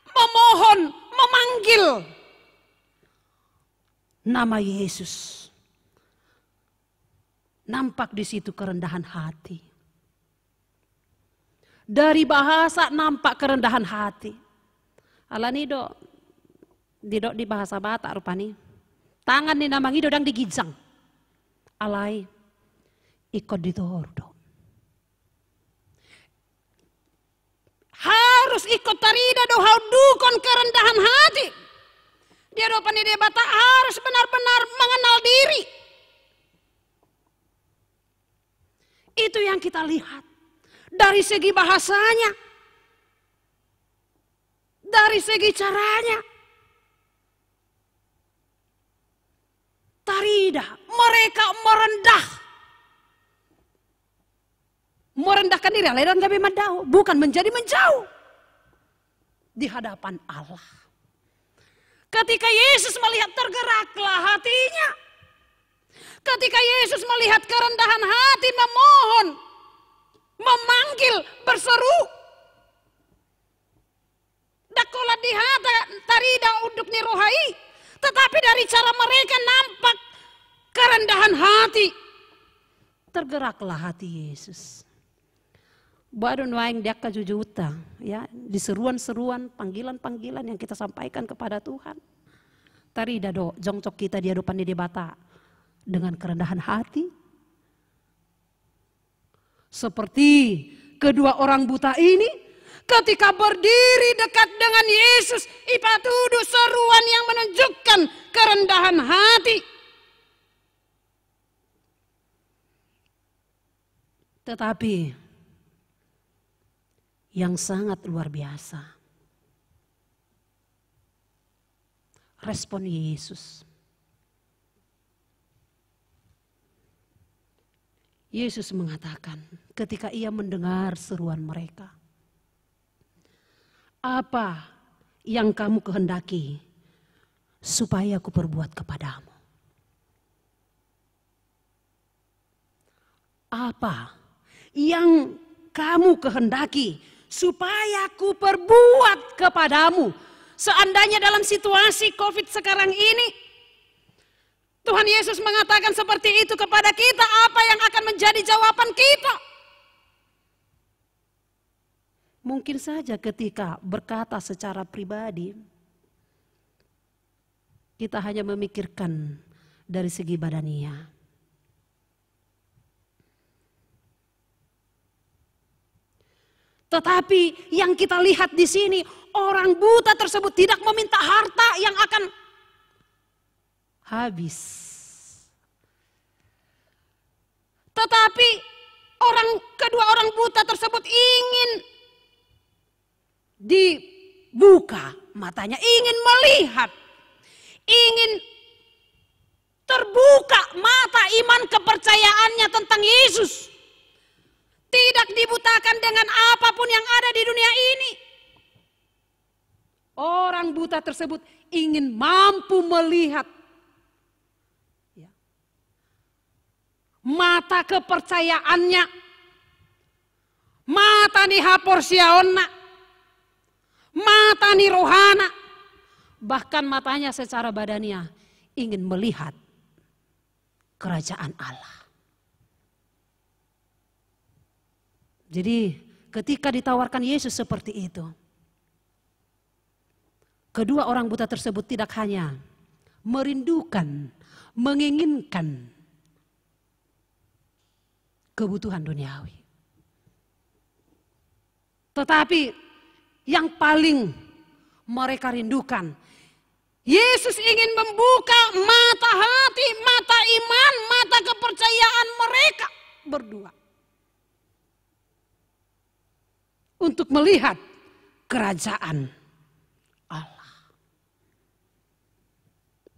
memohon, memanggil nama Yesus. Nampak di situ kerendahan hati. Dari bahasa nampak kerendahan hati. Alani didok di bahasa Batak rupani. Tangan ni namang idodang digijang. Alai ikut ditordo. Harus ikut tarida dohau dukon kerendahan hati. Dia dopan dia bata harus benar-benar mengenal diri. Itu yang kita lihat dari segi bahasanya, dari segi caranya. Tarida, mereka merendahkan diri, dan kami madau, bukan menjadi menjauh di hadapan Allah. Ketika Yesus melihat, tergeraklah hatinya. Ketika Yesus melihat kerendahan hati, memohon, memanggil, berseru. Dakola dihata tarida uduk ni rohai. Tetapi dari cara mereka nampak kerendahan hati. Tergeraklah hati Yesus. Baru nuaing dia kejujuta, ya, di seruan-seruan, panggilan-panggilan yang kita sampaikan kepada Tuhan. Tari dado jongcok kita di hadapan dia bata dengan kerendahan hati. Seperti kedua orang buta ini, ketika berdiri dekat dengan Yesus, ipatudu seruan yang menunjukkan kerendahan hati. Tetapi yang sangat luar biasa, respon Yesus. Yesus mengatakan ketika ia mendengar seruan mereka, apa yang kamu kehendaki supaya aku perbuat kepadamu? Apa yang kamu kehendaki supaya aku perbuat kepadamu? Seandainya dalam situasi COVID sekarang ini, Tuhan Yesus mengatakan seperti itu kepada kita, apa yang akan menjadi jawaban kita? Mungkin saja ketika berkata secara pribadi, kita hanya memikirkan dari segi badania. Tetapi yang kita lihat di sini, orang buta tersebut tidak meminta harta yang akan habis. Tetapi kedua orang buta tersebut ingin dibuka matanya, ingin melihat, ingin terbuka mata iman kepercayaannya tentang Yesus. Tidak dibutakan dengan apapun yang ada di dunia ini. Orang buta tersebut ingin mampu melihat mata kepercayaannya, mata ni haporsiaonna, mata ni rohana, bahkan matanya secara badania ingin melihat kerajaan Allah. Jadi ketika ditawarkan Yesus seperti itu, kedua orang buta tersebut tidak hanya merindukan, menginginkan kebutuhan duniawi, tetapi yang paling mereka rindukan, Yesus ingin membuka mata hati, mata iman, mata kepercayaan mereka berdua untuk melihat kerajaan Allah.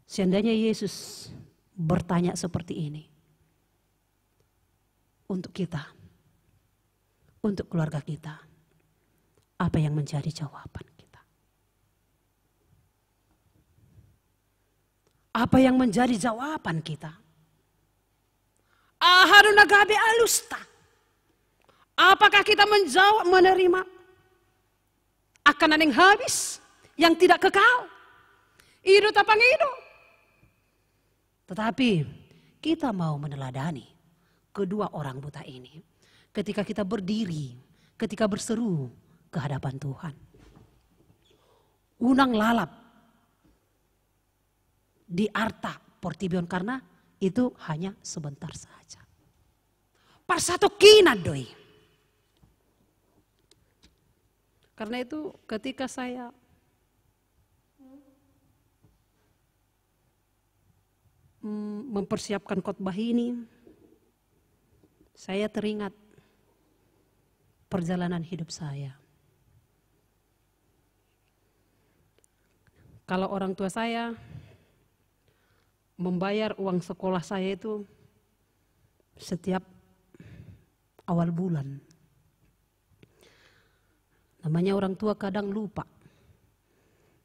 Seandainya Yesus bertanya seperti ini untuk kita, untuk keluarga kita, apa yang menjadi jawaban kita? Apa yang menjadi jawaban kita? Ahaduna gabe alusta. Apakah kita menjawab, menerima akan yang habis, yang tidak kekal? Hidup apa hidup? Tetapi kita mau meneladani kedua orang buta ini ketika kita berdiri, ketika berseru ke hadapan Tuhan. Unang lalap di arta portibion karena itu hanya sebentar saja. Parsato kinadoi. Karena itu ketika saya mempersiapkan khotbah ini, saya teringat perjalanan hidup saya. Kalau orang tua saya membayar uang sekolah saya itu setiap awal bulan. Namanya orang tua kadang lupa.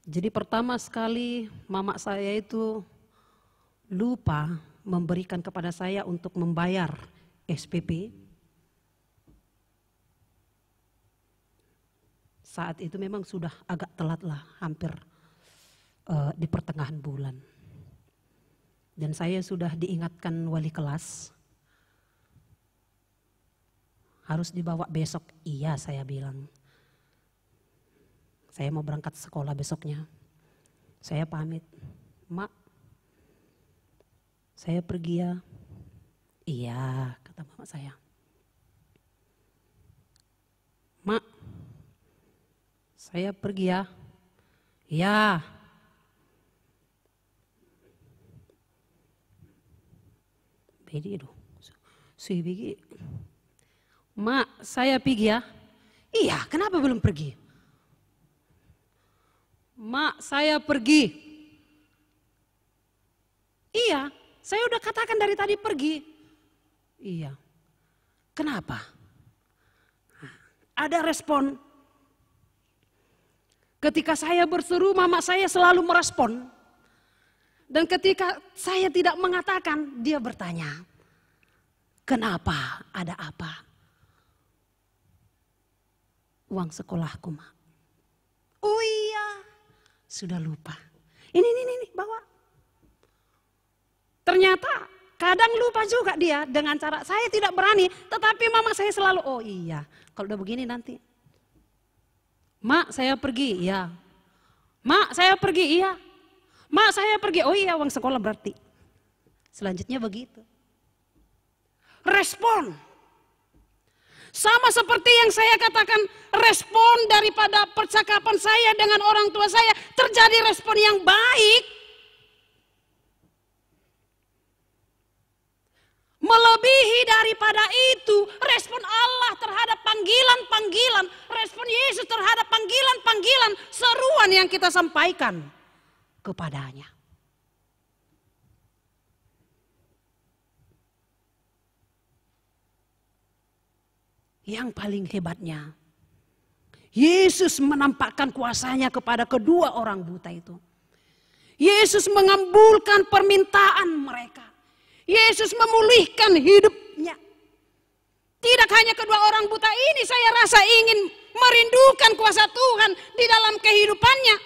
Jadi pertama sekali mama saya itu lupa memberikan kepada saya untuk membayar SPP. Saat itu memang sudah agak telat lah, hampir di pertengahan bulan. Dan saya sudah diingatkan wali kelas, harus dibawa besok. Iya, saya bilang. Saya mau berangkat sekolah besoknya. Saya pamit, Mak, saya pergi ya. Iya, kata mama saya. Mak, saya pergi ya. Iya. Bedi itu. Suwi, Mak, saya pergi ya. Iya, kenapa belum pergi? Mak, saya pergi. Iya, saya udah katakan dari tadi pergi. Iya. Kenapa? Ada respon. Ketika saya berseru, mama saya selalu merespon. Dan ketika saya tidak mengatakan, dia bertanya, kenapa? Ada apa? Uang sekolahku, Mak. Oh iya, sudah lupa. Ini, bawa. Ternyata kadang lupa juga dia dengan cara saya tidak berani. Tetapi mama saya selalu, oh iya, kalau udah begini nanti. Mak, saya pergi, iya. Mak, saya pergi, iya. Mak, saya pergi, oh iya, uang sekolah berarti. Selanjutnya begitu. Respon. Sama seperti yang saya katakan, respon daripada percakapan saya dengan orang tua saya, terjadi respon yang baik. Melebihi daripada itu, respon Allah terhadap panggilan-panggilan, respon Yesus terhadap panggilan-panggilan, seruan yang kita sampaikan kepadanya. Yang paling hebatnya, Yesus menampakkan kuasanya kepada kedua orang buta itu. Yesus mengabulkan permintaan mereka. Yesus memulihkan hidupnya. Tidak hanya kedua orang buta ini, saya rasa ingin merindukan kuasa Tuhan di dalam kehidupannya.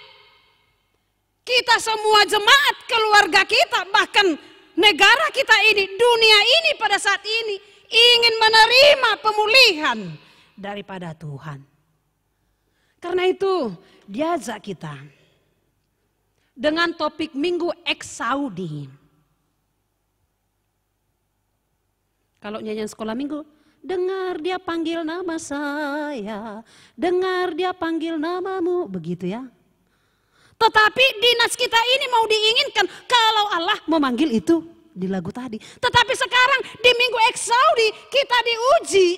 Kita semua jemaat, keluarga kita, bahkan negara kita ini, dunia ini pada saat ini ingin menerima pemulihan daripada Tuhan. Karena itu diajak kita dengan topik Minggu Eksaudi. Kalau nyanyian sekolah minggu, dengar dia panggil nama saya, dengar dia panggil namamu, begitu ya. Tetapi di nas kita ini mau diinginkan kalau Allah memanggil itu di lagu tadi. Tetapi sekarang di Minggu Eksaudi kita diuji.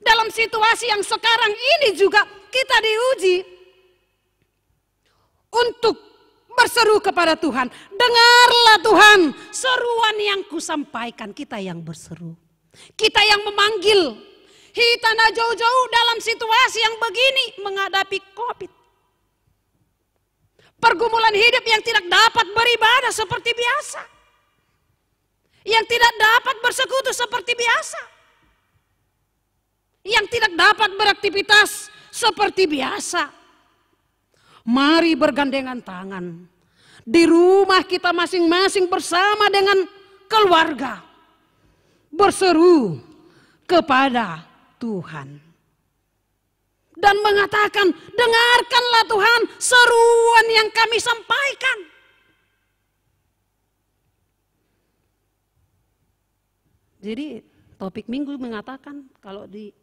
Dalam situasi yang sekarang ini juga kita diuji untuk berseru kepada Tuhan. Dengarlah Tuhan seruan yang kusampaikan. Kita yang berseru, kita yang memanggil. Hitana jauh-jauh dalam situasi yang begini menghadapi COVID. Pergumulan hidup yang tidak dapat beribadah seperti biasa. Yang tidak dapat bersekutu seperti biasa. Yang tidak dapat beraktivitas seperti biasa. Mari bergandengan tangan. Di rumah kita masing-masing bersama dengan keluarga. Berseru kepada Tuhan. Dan mengatakan, dengarkanlah Tuhan seruan yang kami sampaikan. Jadi topik minggu mengatakan kalau di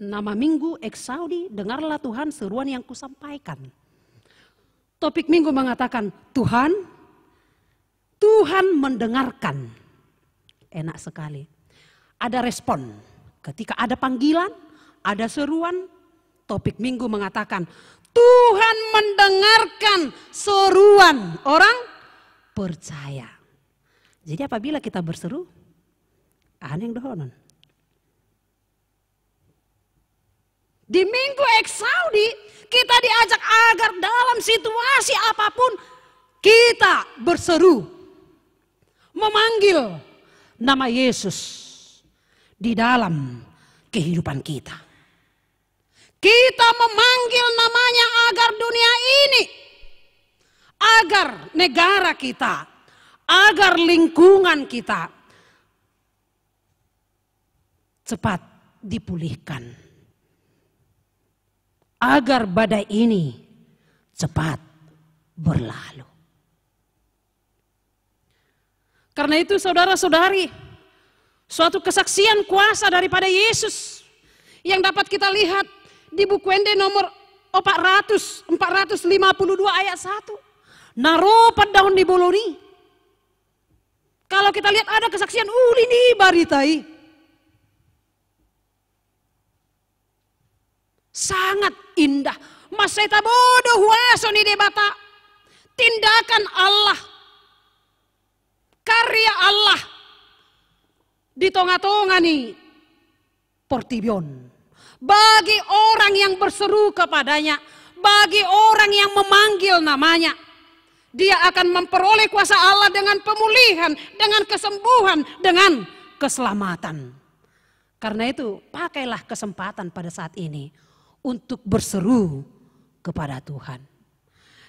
nama Minggu Eksaudi, dengarlah Tuhan seruan yang kusampaikan. Topik minggu mengatakan Tuhan mendengarkan. Enak sekali. Ada respon. Ketika ada panggilan, ada seruan. Topik minggu mengatakan Tuhan mendengarkan seruan orang percaya. Jadi apabila kita berseru, aneh dohonon. Di Minggu Eksaudi kita diajak agar dalam situasi apapun kita berseru. Memanggil nama Yesus di dalam kehidupan kita. Kita memanggil namanya agar dunia ini, agar negara kita, agar lingkungan kita cepat dipulihkan. Agar badai ini cepat berlalu. Karena itu saudara-saudari, suatu kesaksian kuasa daripada Yesus yang dapat kita lihat di buku Ende nomor 452 ayat 1. Naropat daun di boloni. Kalau kita lihat ada kesaksian ulini baritai. Sangat indah. Maseta bodoh huaso ni debata. Tindakan Allah. Karya Allah. Di tonga-tonga ni Portibion. Bagi orang yang berseru kepadanya. Bagi orang yang memanggil namanya. Dia akan memperoleh kuasa Allah dengan pemulihan. Dengan kesembuhan. Dengan keselamatan. Karena itu pakailah kesempatan pada saat ini. Untuk berseru kepada Tuhan.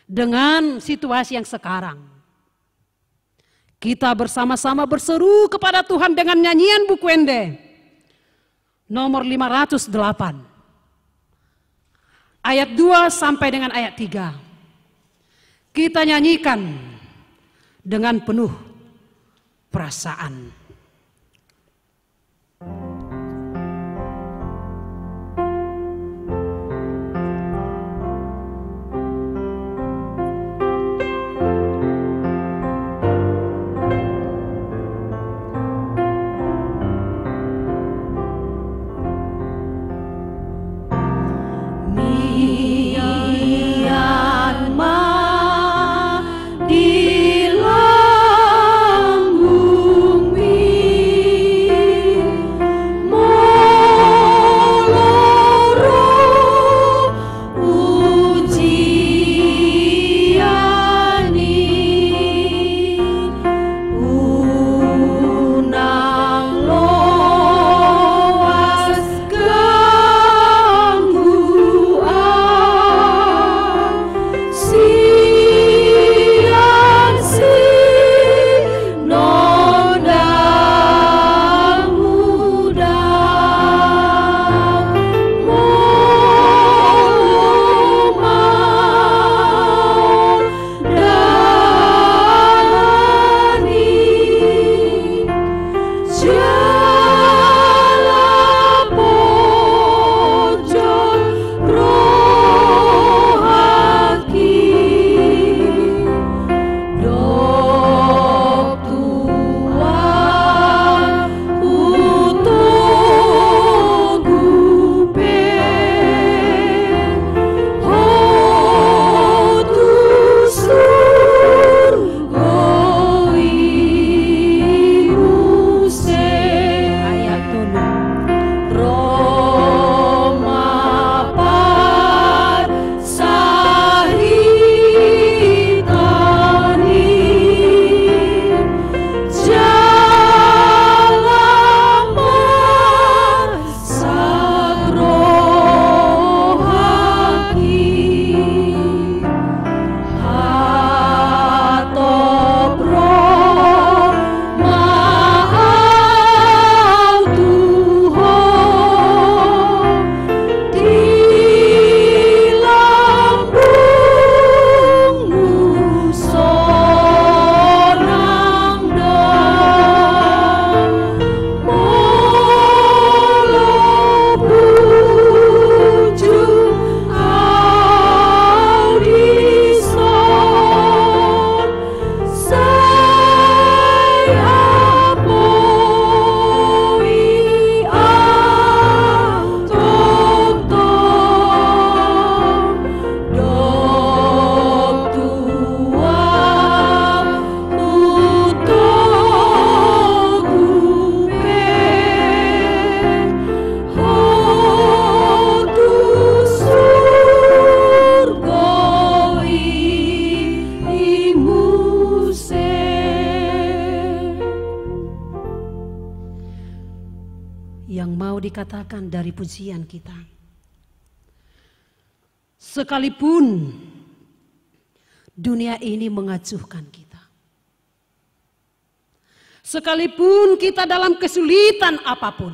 Dengan situasi yang sekarang. Kita bersama-sama berseru kepada Tuhan dengan nyanyian buku Ende. Nomor 508. Ayat 2 sampai dengan ayat 3. Kita nyanyikan dengan penuh perasaan. Di lambung mau dikatakan dari pujian kita. Sekalipun dunia ini mengacuhkan kita, sekalipun kita dalam kesulitan apapun,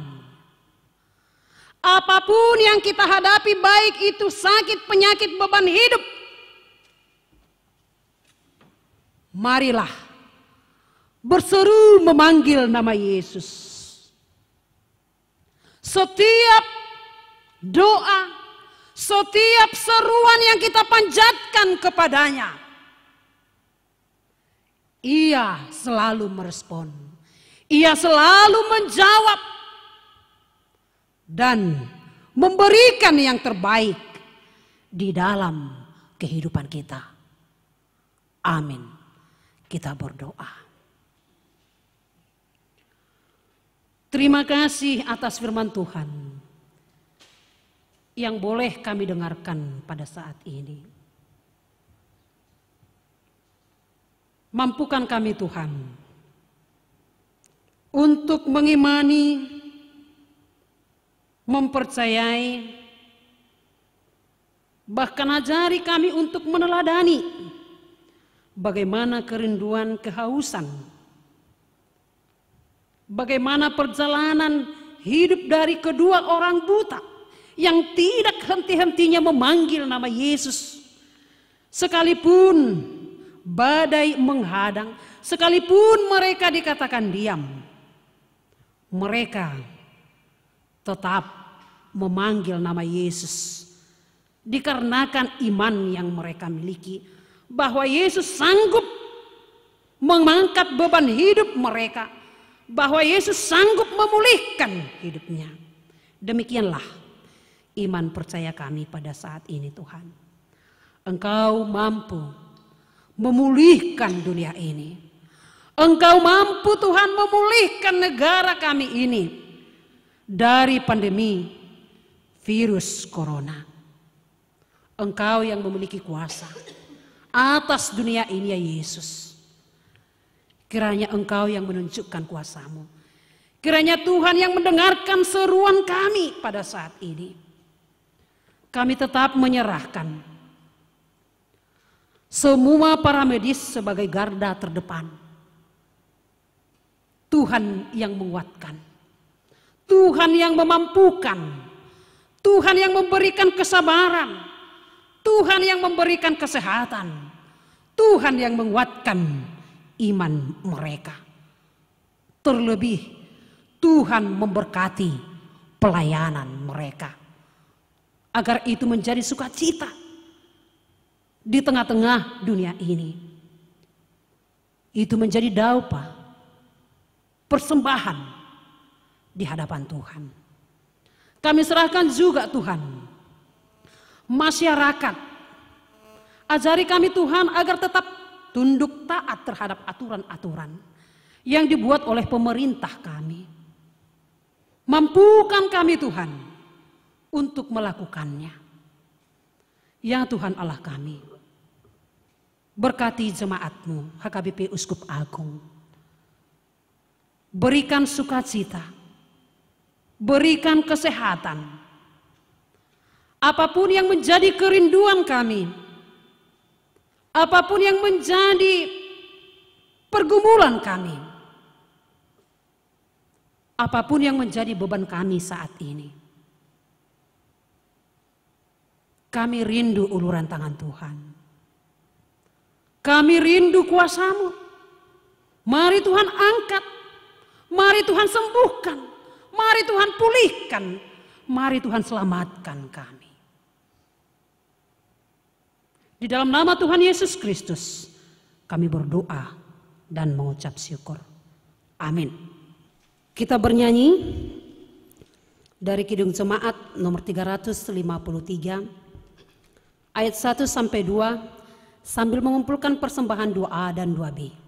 apapun yang kita hadapi, baik itu sakit, penyakit, beban hidup, marilah berseru memanggil nama Yesus. Setiap doa, setiap seruan yang kita panjatkan kepadanya, Ia selalu merespon, Ia selalu menjawab dan memberikan yang terbaik di dalam kehidupan kita. Amin. Kita berdoa. Terima kasih atas firman Tuhan yang boleh kami dengarkan pada saat ini. Mampukan kami Tuhan untuk mengimani, mempercayai, bahkan ajari kami untuk meneladani bagaimana kerinduan, kehausan, bagaimana perjalanan hidup dari kedua orang buta yang tidak henti-hentinya memanggil nama Yesus. Sekalipun badai menghadang, sekalipun mereka dikatakan diam, mereka tetap memanggil nama Yesus. Dikarenakan iman yang mereka miliki, bahwa Yesus sanggup mengangkat beban hidup mereka, bahwa Yesus sanggup memulihkan hidupnya. Demikianlah iman percaya kami pada saat ini Tuhan. Engkau mampu memulihkan dunia ini. Engkau mampu Tuhan memulihkan negara kami ini dari pandemi virus corona. Engkau yang memiliki kuasa atas dunia ini ya Yesus. Kiranya Engkau yang menunjukkan kuasa-Mu. Kiranya Tuhan yang mendengarkan seruan kami pada saat ini. Kami tetap menyerahkan semua para medis sebagai garda terdepan. Tuhan yang menguatkan, Tuhan yang memampukan, Tuhan yang memberikan kesabaran, Tuhan yang memberikan kesehatan, Tuhan yang menguatkan iman mereka. Terlebih Tuhan memberkati pelayanan mereka, agar itu menjadi sukacita di tengah-tengah dunia ini. Itu menjadi daupa, persembahan di hadapan Tuhan. Kami serahkan juga Tuhan masyarakat. Ajari kami Tuhan agar tetap tunduk taat terhadap aturan-aturan yang dibuat oleh pemerintah kami. Mampukan kami Tuhan untuk melakukannya. Ya Tuhan Allah kami, berkati jemaat-Mu HKBP Uskup Agung. Berikan sukacita, berikan kesehatan. Apapun yang menjadi kerinduan kami, apapun yang menjadi pergumulan kami, apapun yang menjadi beban kami saat ini, kami rindu uluran tangan Tuhan. Kami rindu kuasa-Mu. Mari Tuhan angkat, mari Tuhan sembuhkan, mari Tuhan pulihkan, mari Tuhan selamatkan kami. Di dalam nama Tuhan Yesus Kristus kami berdoa dan mengucap syukur. Amin. Kita bernyanyi dari Kidung Jemaat nomor 353 ayat 1 sampai 2 sambil mengumpulkan persembahan 2A dan 2B.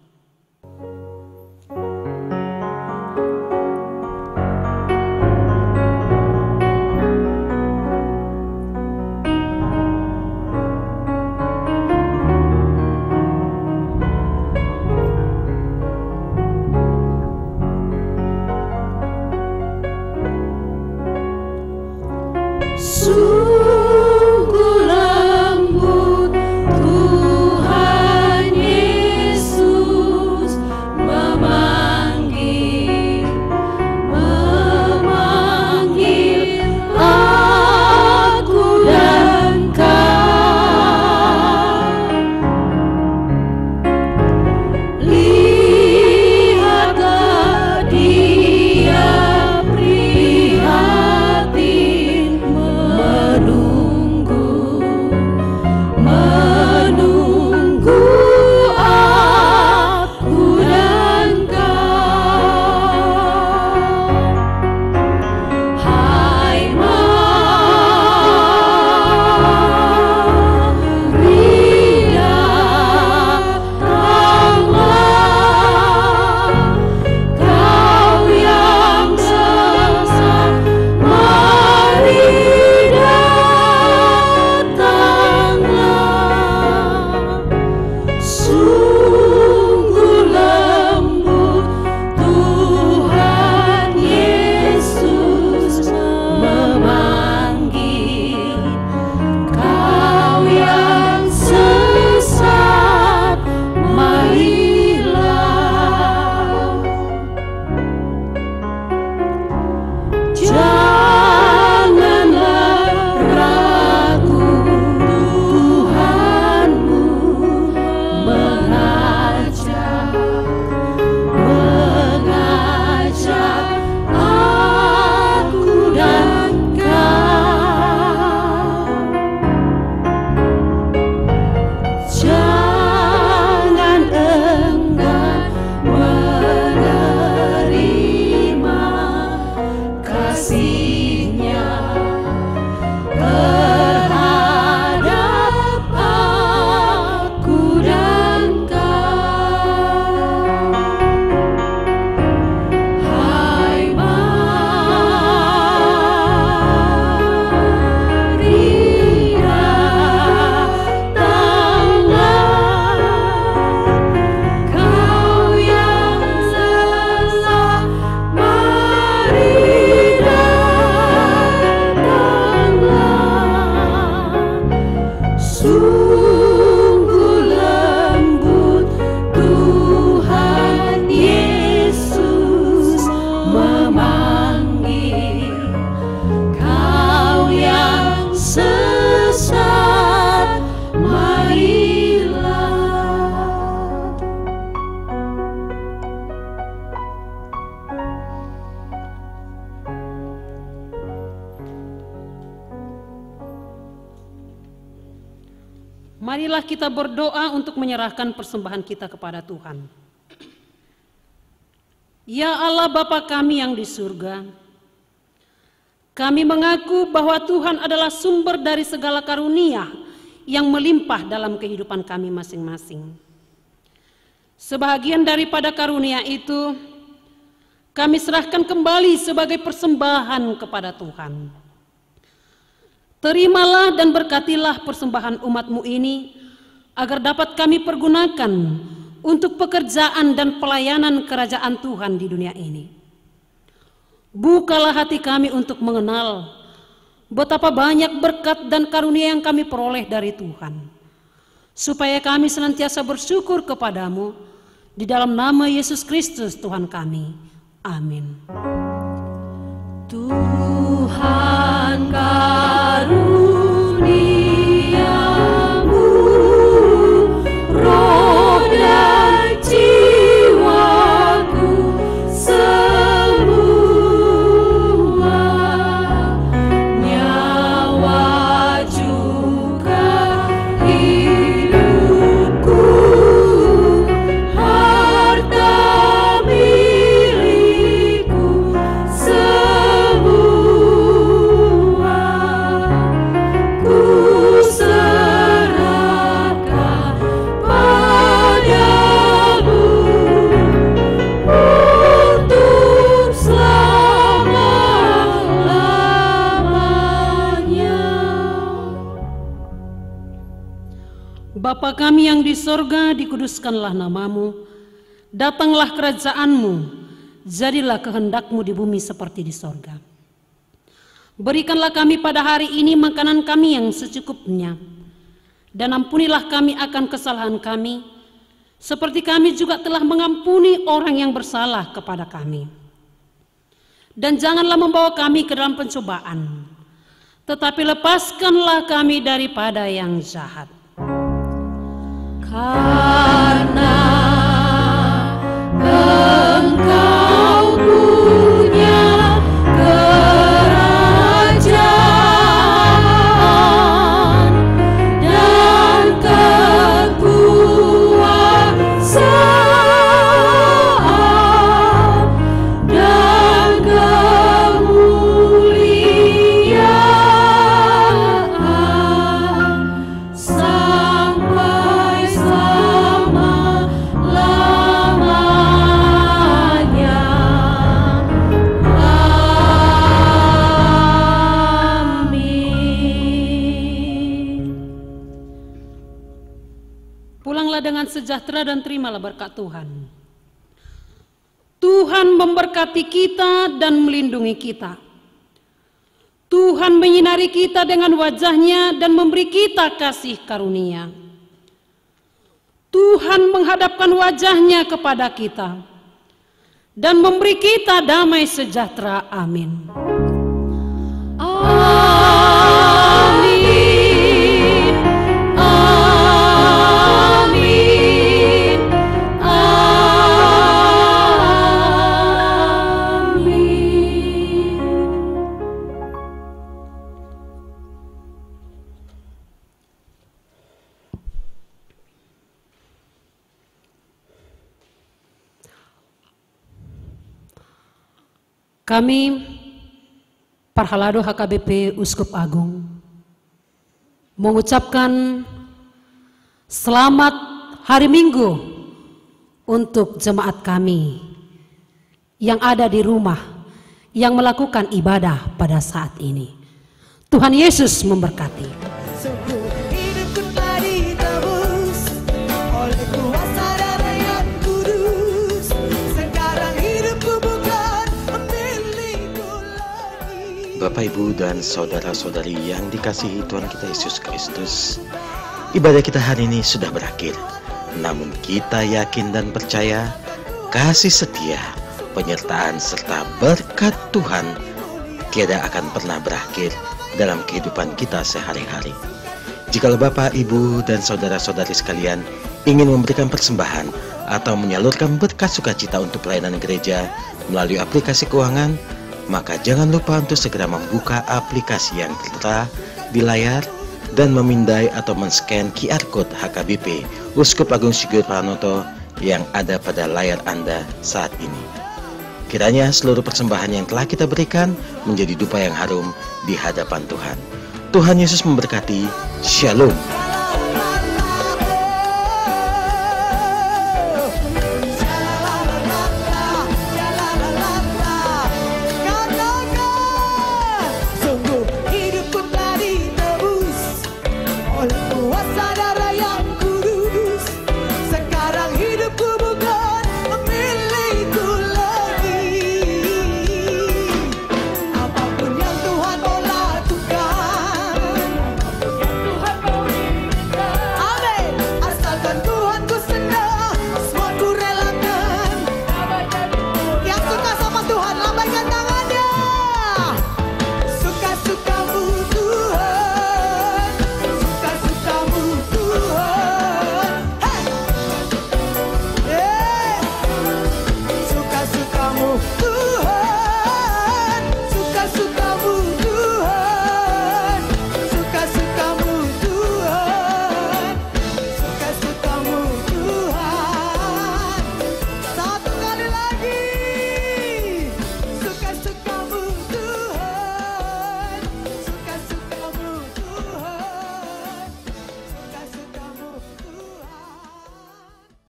Marilah kita berdoa untuk menyerahkan persembahan kita kepada Tuhan. Ya Allah Bapa kami yang di surga, kami mengaku bahwa Tuhan adalah sumber dari segala karunia yang melimpah dalam kehidupan kami masing-masing. Sebahagian daripada karunia itu kami serahkan kembali sebagai persembahan kepada Tuhan. Terimalah dan berkatilah persembahan umat-Mu ini agar dapat kami pergunakan untuk pekerjaan dan pelayanan kerajaan Tuhan di dunia ini. Bukalah hati kami untuk mengenal betapa banyak berkat dan karunia yang kami peroleh dari Tuhan, supaya kami senantiasa bersyukur kepadamu di dalam nama Yesus Kristus Tuhan kami. Amin. Tuhan karuniamu, roh dan jiwaku semua, nyawa juga hidupku, harta milikku semua. Bapa kami yang di sorga, dikuduskanlah namamu, datanglah kerajaanmu, jadilah kehendakmu di bumi seperti di sorga. Berikanlah kami pada hari ini makanan kami yang secukupnya, dan ampunilah kami akan kesalahan kami, seperti kami juga telah mengampuni orang yang bersalah kepada kami. Dan janganlah membawa kami ke dalam pencobaan, tetapi lepaskanlah kami daripada yang jahat. Karena Engkau punya kerajaan dan kekuasaan dan kemuliaan sampai selama-lamanya. Amin. Pulanglah dengan sejahtera dan terimalah berkat Tuhan. Tuhan memberkati kita dan melindungi kita. Tuhan menyinari kita dengan wajah-Nya dan memberi kita kasih karunia. Tuhan menghadapkan wajah-Nya kepada kita dan memberi kita damai sejahtera. Amin. Amin. Amin. Amin. Kami, Parhalado HKBP Uskup Agung, mengucapkan selamat hari Minggu untuk jemaat kami yang ada di rumah, yang melakukan ibadah pada saat ini. Tuhan Yesus memberkati. Sungguh hidupku telah ditebus oleh kuasa darah yang kudus. Sekarang hidupku bukan milikku lagi. Bapak, Ibu, dan saudara-saudari yang dikasihi Tuhan kita Yesus Kristus, ibadah kita hari ini sudah berakhir. Namun kita yakin dan percaya kasih setia, penyertaan serta berkat Tuhan tiada akan pernah berakhir dalam kehidupan kita sehari-hari. Jikalau Bapak, Ibu, dan saudara-saudari sekalian ingin memberikan persembahan atau menyalurkan berkat sukacita untuk pelayanan gereja melalui aplikasi keuangan, maka jangan lupa untuk segera membuka aplikasi yang tertera di layar dan memindai atau men-scan QR Code HKBP Uskup Agung Sigurd Pranoto yang ada pada layar Anda saat ini. Kiranya seluruh persembahan yang telah kita berikan menjadi dupa yang harum di hadapan Tuhan. Tuhan Yesus memberkati. Shalom.